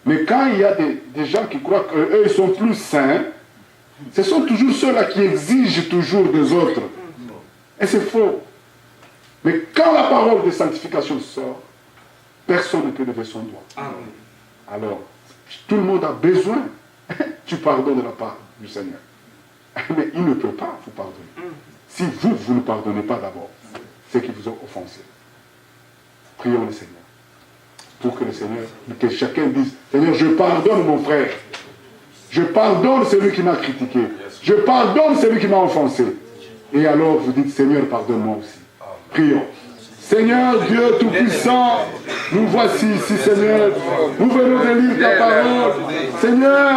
Mais quand il y a des gens qui croient qu'eux, ils sont plus saints, ce sont toujours ceux-là qui exigent toujours des autres. Et c'est faux. Mais quand la parole de sanctification sort, personne ne peut lever son doigt. Alors, tout le monde a besoin du pardon de la part du Seigneur. Mais il ne peut pas vous pardonner. Si vous ne pardonnez pas d'abord ceux qui vous ont offensé. Prions le Seigneur. Pour que le Seigneur, que chacun dise, Seigneur, je pardonne mon frère. Je pardonne celui qui m'a critiqué. Je pardonne celui qui m'a offensé. Et alors vous dites, Seigneur, pardonne-moi aussi. Prions. Seigneur Dieu Tout-Puissant, nous voici ici, Seigneur. Nous venons de lire ta parole. Seigneur,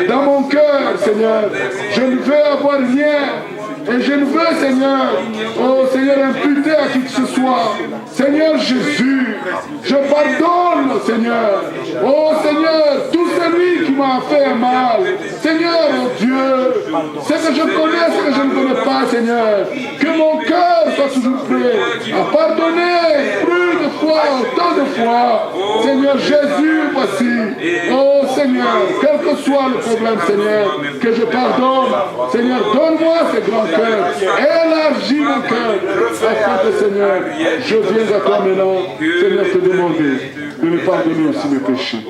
dans mon cœur, Seigneur, je ne veux avoir rien. Et je ne veux, Seigneur, oh Seigneur, imputer à qui que ce soit. Seigneur Jésus, je pardonne, Seigneur. Oh Seigneur, tout celui qui m'a fait un mal. Seigneur, oh Dieu, ce que je connais, ce que je ne connais pas, Seigneur. Que mon cœur soit toujours prêt à pardonner plus de fois, autant de fois. Seigneur Jésus, voici. Oh Seigneur, quel que soit le problème, Seigneur, que je pardonne. Seigneur, donne-moi ce grand cœur. Élargis mon cœur. Afin que, Seigneur, je viens à toi maintenant, Seigneur, te demander de me pardonner aussi mes péchés.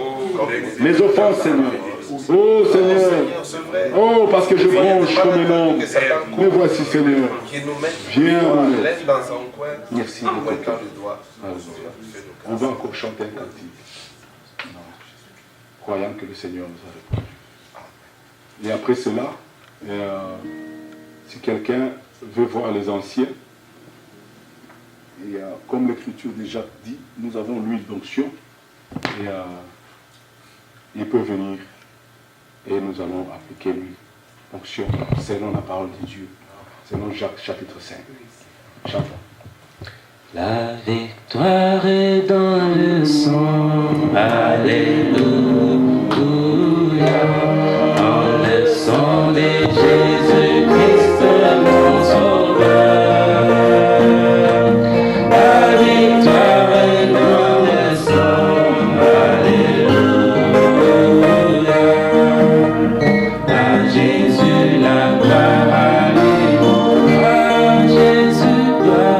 Mes offenses, Seigneur. Oh Seigneur, oh parce que je bronche comme un homme. Me voici, Seigneur. Viens, mon Dieu. Merci beaucoup. On va encore chanter un cantique, croyant que le Seigneur nous a répondu. Et après cela, si quelqu'un veut voir les anciens, et, comme l'Écriture déjà dit, nous avons l'huile d'onction, et il peut venir et nous allons appliquer l'huile d'onction selon la parole de Dieu, selon Jacques chapitre 5. Chantons. La victoire est dans le sang, alléluia, en le sang de Jésus-Christ mon sauveur. La victoire est dans le sang, alléluia, à Jésus la gloire, alléluia, à Jésus gloire.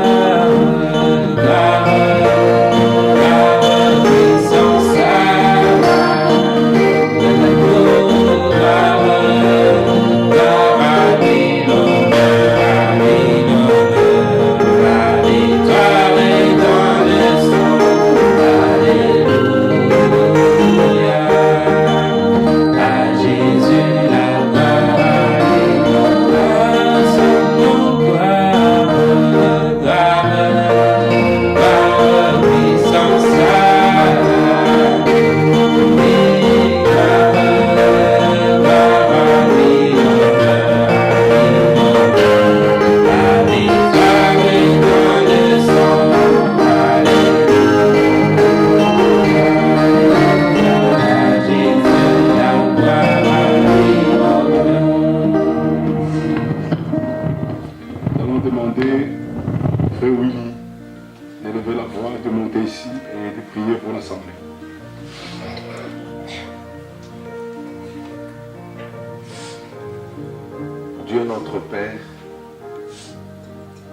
Dieu notre Père,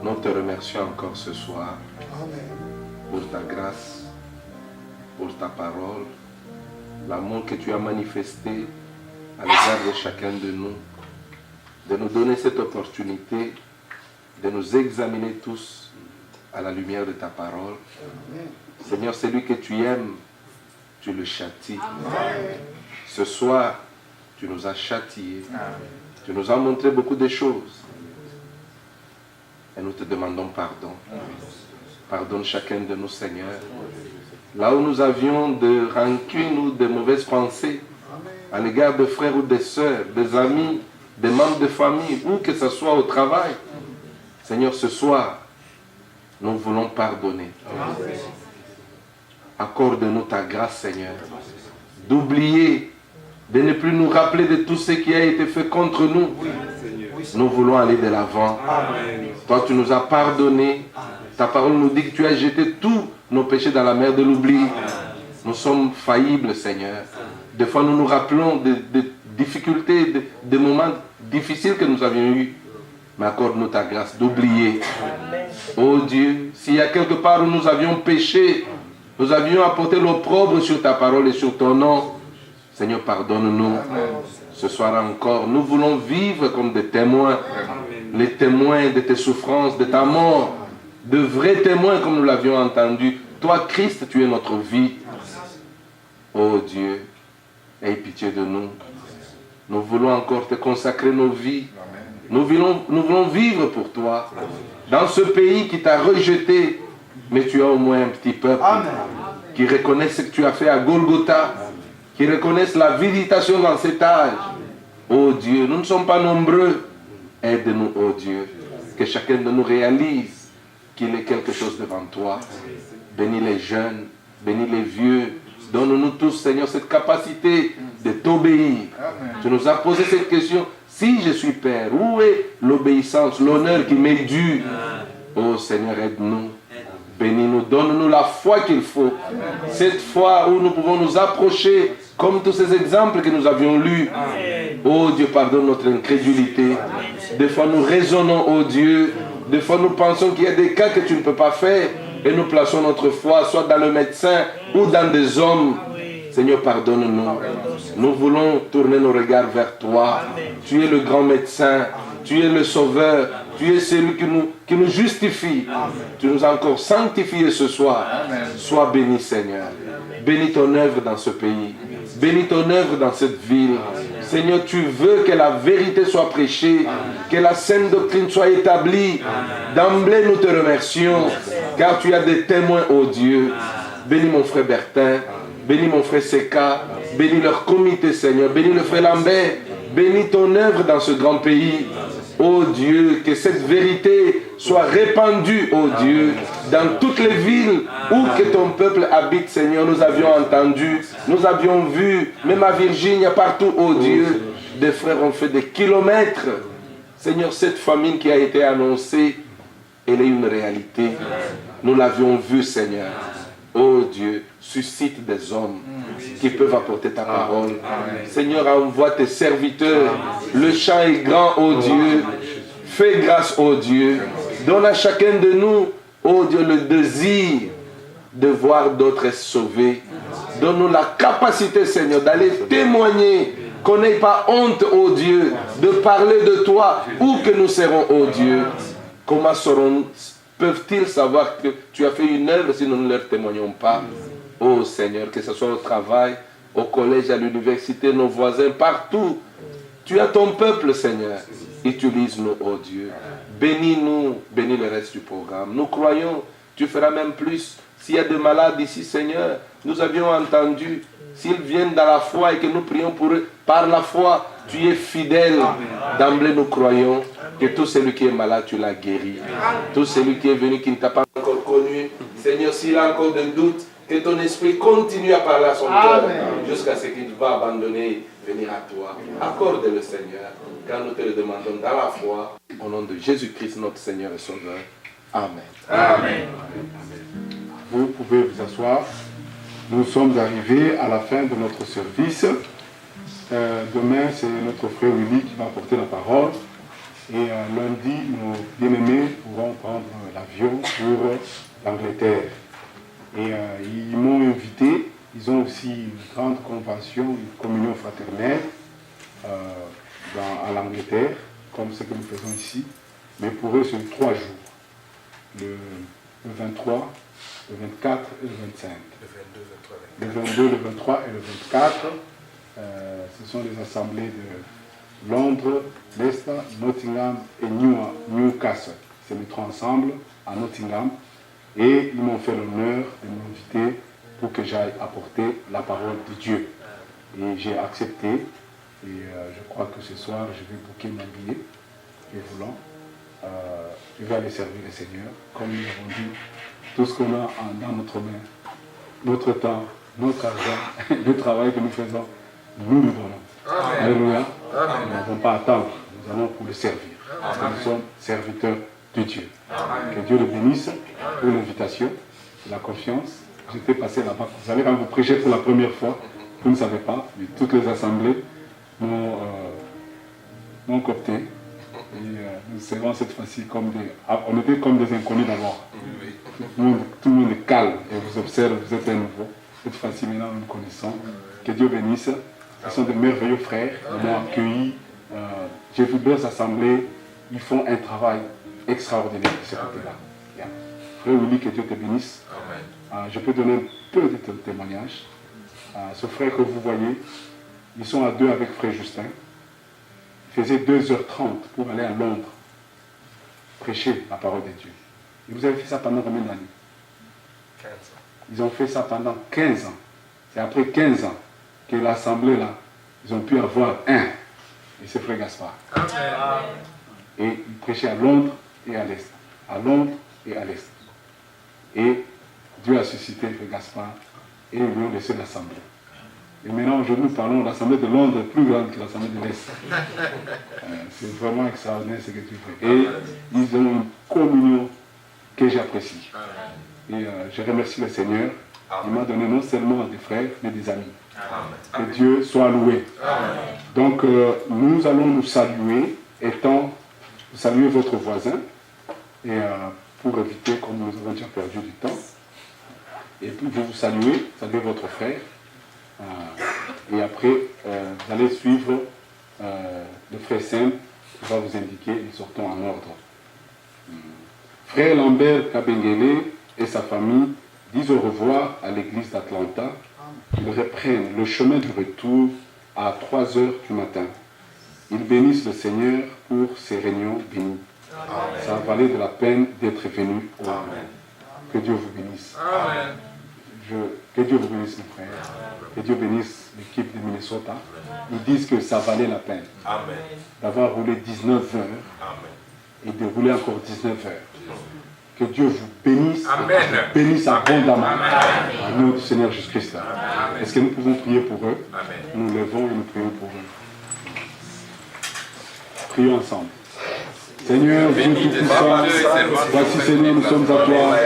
nous te remercions encore ce soir pour ta grâce, pour ta parole, l'amour que tu as manifesté à l'égard de chacun de nous donner cette opportunité de nous examiner tous à la lumière de ta parole. Seigneur, celui que tu aimes, tu le châties. Ce soir, tu nous as châtiés. Tu nous as montré beaucoup de choses. Et nous te demandons pardon. Pardonne chacun de nous, Seigneur. Là où nous avions de rancune ou de mauvaises pensées à l'égard de frères ou de sœurs, des amis, des membres de famille, ou que ce soit au travail. Seigneur, ce soir, nous voulons pardonner. Accorde-nous ta grâce, Seigneur, d'oublier, de ne plus nous rappeler de tout ce qui a été fait contre nous. Nous voulons aller de l'avant. Toi, tu nous as pardonné. Ta parole nous dit que tu as jeté tous nos péchés dans la mer de l'oubli. Nous sommes faillibles, Seigneur. Des fois, nous nous rappelons des difficultés, des moments difficiles que nous avions eus. Mais accorde-nous ta grâce d'oublier. Oh Dieu, s'il y a quelque part où nous avions péché, nous avions apporté l'opprobre sur ta parole et sur ton nom, Seigneur, pardonne-nous. Ce soir encore, nous voulons vivre comme des témoins. Les témoins de tes souffrances, de ta mort. De vrais témoins comme nous l'avions entendu. Toi, Christ, tu es notre vie. Oh Dieu, aie pitié de nous. Nous voulons encore te consacrer nos vies. Nous voulons vivre pour toi. Dans ce pays qui t'a rejeté, mais tu as au moins un petit peuple qui reconnaisse ce que tu as fait à Golgotha, qui reconnaisse la visitation dans cet âge. Oh Dieu, nous ne sommes pas nombreux. Aide-nous, oh Dieu, que chacun de nous réalise qu'il est quelque chose devant toi. Bénis les jeunes, bénis les vieux. Donne-nous tous, Seigneur, cette capacité de t'obéir. Tu nous as posé cette question. Si je suis Père, où est l'obéissance, l'honneur qui m'est dû? Oh Seigneur, aide-nous. Bénis-nous, donne-nous la foi qu'il faut. Cette foi où nous pouvons nous approcher, comme tous ces exemples que nous avions lus. Oh Dieu, pardonne notre incrédulité. Des fois nous raisonnons, oh Dieu. Des fois nous pensons qu'il y a des cas que tu ne peux pas faire. Et nous plaçons notre foi soit dans le médecin ou dans des hommes. Seigneur, pardonne-nous. Nous voulons tourner nos regards vers toi. Tu es le grand médecin. Tu es le sauveur. Tu es celui qui nous justifie. Tu nous as encore sanctifiés ce soir. Sois béni, Seigneur. Bénis ton œuvre dans ce pays. Bénis ton œuvre dans cette ville. Seigneur, tu veux que la vérité soit prêchée, que la saine doctrine soit établie. D'emblée, nous te remercions, car tu as des témoins, ô Dieu. Bénis mon frère Bertin, bénis mon frère Seka, bénis leur comité, Seigneur. Bénis le frère Lambert, bénis ton œuvre dans ce grand pays. Ô Dieu, que cette vérité soit répandue, ô Dieu, dans toutes les villes où que ton peuple habite, Seigneur. Nous avions entendu, nous avions vu, même à Virginie, partout, ô Dieu, des frères ont fait des kilomètres. Seigneur, cette famine qui a été annoncée, elle est une réalité. Nous l'avions vue, Seigneur. Oh Dieu, suscite des hommes qui peuvent apporter ta parole. Seigneur, envoie tes serviteurs. Le champ est grand, oh Dieu. Fais grâce, oh Dieu. Donne à chacun de nous, oh Dieu, le désir de voir d'autres sauvés. Donne-nous la capacité, Seigneur, d'aller témoigner. Qu'on n'ait pas honte, oh Dieu, de parler de toi, où que nous serons, oh Dieu. Comment peuvent-ils savoir que tu as fait une œuvre si nous ne leur témoignons pas? Oh Seigneur, que ce soit au travail, au collège, à l'université, nos voisins, partout. Tu as ton peuple, Seigneur. Utilise-nous, oh Dieu. Bénis-nous, bénis le reste du programme. Nous croyons, tu feras même plus. S'il y a des malades ici, Seigneur, nous avions entendu, s'ils viennent dans la foi et que nous prions pour eux, par la foi, tu es fidèle. D'emblée, nous croyons que tout celui qui est malade, tu l'as guéri. Tout celui qui est venu, qui ne t'a pas encore connu, Seigneur, s'il a encore des doutes, que ton esprit continue à parler à son cœur jusqu'à ce qu'il va abandonner, venir à toi. Accorde-le, Seigneur, car nous te le demandons dans la foi, au nom de Jésus-Christ, notre Seigneur et Sauveur. Amen. Amen. Vous pouvez vous asseoir. Nous sommes arrivés à la fin de notre service. Demain, c'est notre frère Willy qui va porter la parole. Et lundi, nos bien-aimés pourront prendre l'avion pour l'Angleterre. Et ils m'ont invité. Ils ont aussi une grande convention, une communion fraternelle à l'Angleterre, comme ce que nous faisons ici. Mais pour eux, c'est 3 jours. Le 23, le 24 et le 25. Le 22, le 23 et le 24. Ce sont les assemblées de Londres, Leicester, Nottingham et Newcastle. Ils se mettront ensemble à Nottingham. Et ils m'ont fait l'honneur de m'inviter pour que j'aille apporter la parole de Dieu. Et j'ai accepté. Et je crois que ce soir, je vais booker mon billet. Et voulant, je vais aller servir le Seigneur. Comme nous avons dit, tout ce qu'on a dans notre main, notre temps, notre argent, le travail que nous faisons, nous le donnons. Alléluia. Nous n'avons pas à attendre. Nous allons pour le servir. Nous sommes serviteurs de Dieu. Que Dieu le bénisse pour l'invitation, la confiance. J'étais passé là-bas. Vous savez, quand vous prêchez pour la première fois, vous ne savez pas, mais toutes les assemblées m'ont coopté. Et nous serons cette fois-ci comme des... on était comme des inconnus d'abord. Tout le monde est calme et vous observe, vous êtes un nouveau. Cette fois-ci, maintenant, nous nous connaissons. Que Dieu bénisse. Ils sont de merveilleux frères. Ils m'ont accueilli. J'ai vu leurs assemblées. Ils font un travail extraordinaire de ce côté-là. Bien. Frère Willy, que Dieu te bénisse. Je peux donner un peu de témoignage. Ce frère que vous voyez, ils sont à deux avec frère Justin. Ils faisaient 2h30 pour aller à Londres prêcher la parole de Dieu. Et vous avez fait ça pendant combien d'années? 15 ans. Ils ont fait ça pendant 15 ans. C'est après 15 ans que l'assemblée là, ils ont pu avoir un. Et c'est frère Gaspard. Amen. Et ils prêchaient à Londres et à l'Est. À Londres et à l'Est. Et Dieu a suscité frère Gaspard et ils lui ont laissé l'assemblée. Et maintenant, aujourd'hui, nous parlons de l'assemblée de Londres plus grande que l'assemblée de l'Est. C'est vraiment extraordinaire ce que tu fais. Et ils ont une communion que j'apprécie. Et je remercie le Seigneur. Il m'a donné non seulement des frères, mais des amis. Que Dieu soit loué. Donc, nous allons nous saluer, saluer votre voisin, et pour éviter, comme nous avons déjà perdu du temps, et puis vous saluez votre frère, et après, vous allez suivre le frère Saint qui va vous indiquer, nous sortons en ordre. Frère Lambert Kabengele et sa famille disent au revoir à l'église d'Atlanta. Ils reprennent le chemin du retour à 3 heures du matin. Ils bénissent le Seigneur pour ces réunions bénies. Amen. Ça valait de la peine d'être venu. Amen. Que Dieu vous bénisse. Amen. Que Dieu vous bénisse, mon frère. Que Dieu bénisse l'équipe de Minnesota. Ils disent que ça valait la peine d'avoir roulé 19 heures et de rouler encore 19 heures. Que Dieu vous bénisse, bénisse abondamment. Au nom du Seigneur Jésus-Christ. Est-ce que nous pouvons prier pour eux? Nous levons et nous prions pour eux. Prions ensemble. Seigneur, Dieu Tout-Puissant, voici Seigneur, nous sommes à toi.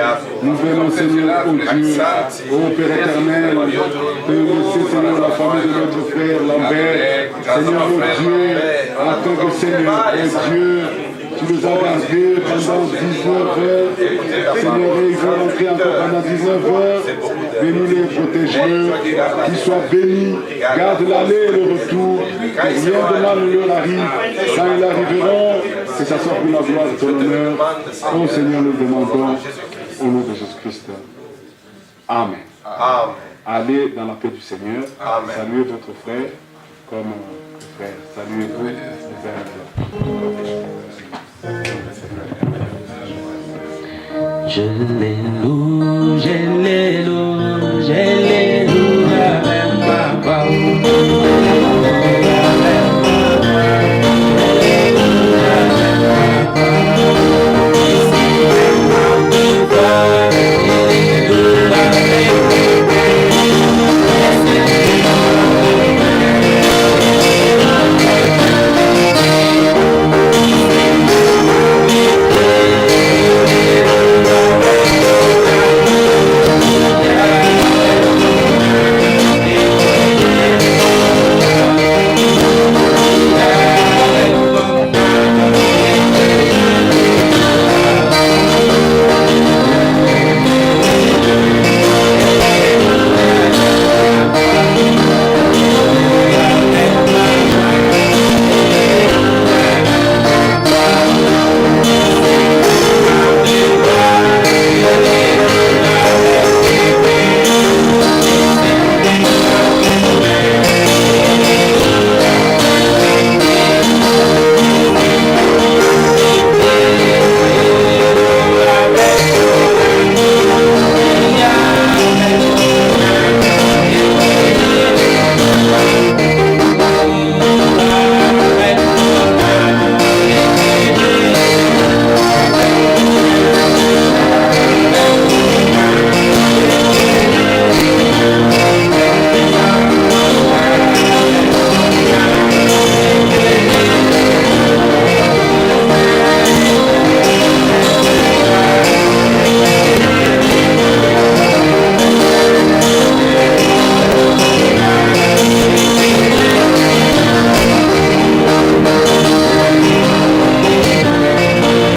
Nous venons Seigneur, ô Dieu, ô Père éternel, te laisser Seigneur la famille de notre frère Lambert. Seigneur, ô Dieu, en tant que Seigneur, ô Dieu, tu nous as gardés pendant 19 heures. Seigneur, ils vont rentrer encore pendant 19 heures. Bénis-les, protège-les, qu'ils soient bénis. Garde l'aller et le retour. Que rien de mal ne leur arrive. Quand ils arriveront, que ça soit pour la gloire de ton honneur. Oh Seigneur, nous demandons au nom de Jésus-Christ. Amen. Amen. Allez dans la paix du Seigneur. Amen. Saluez votre frère comme le frère. Saluez-vous les uns et les autres. Je les loue,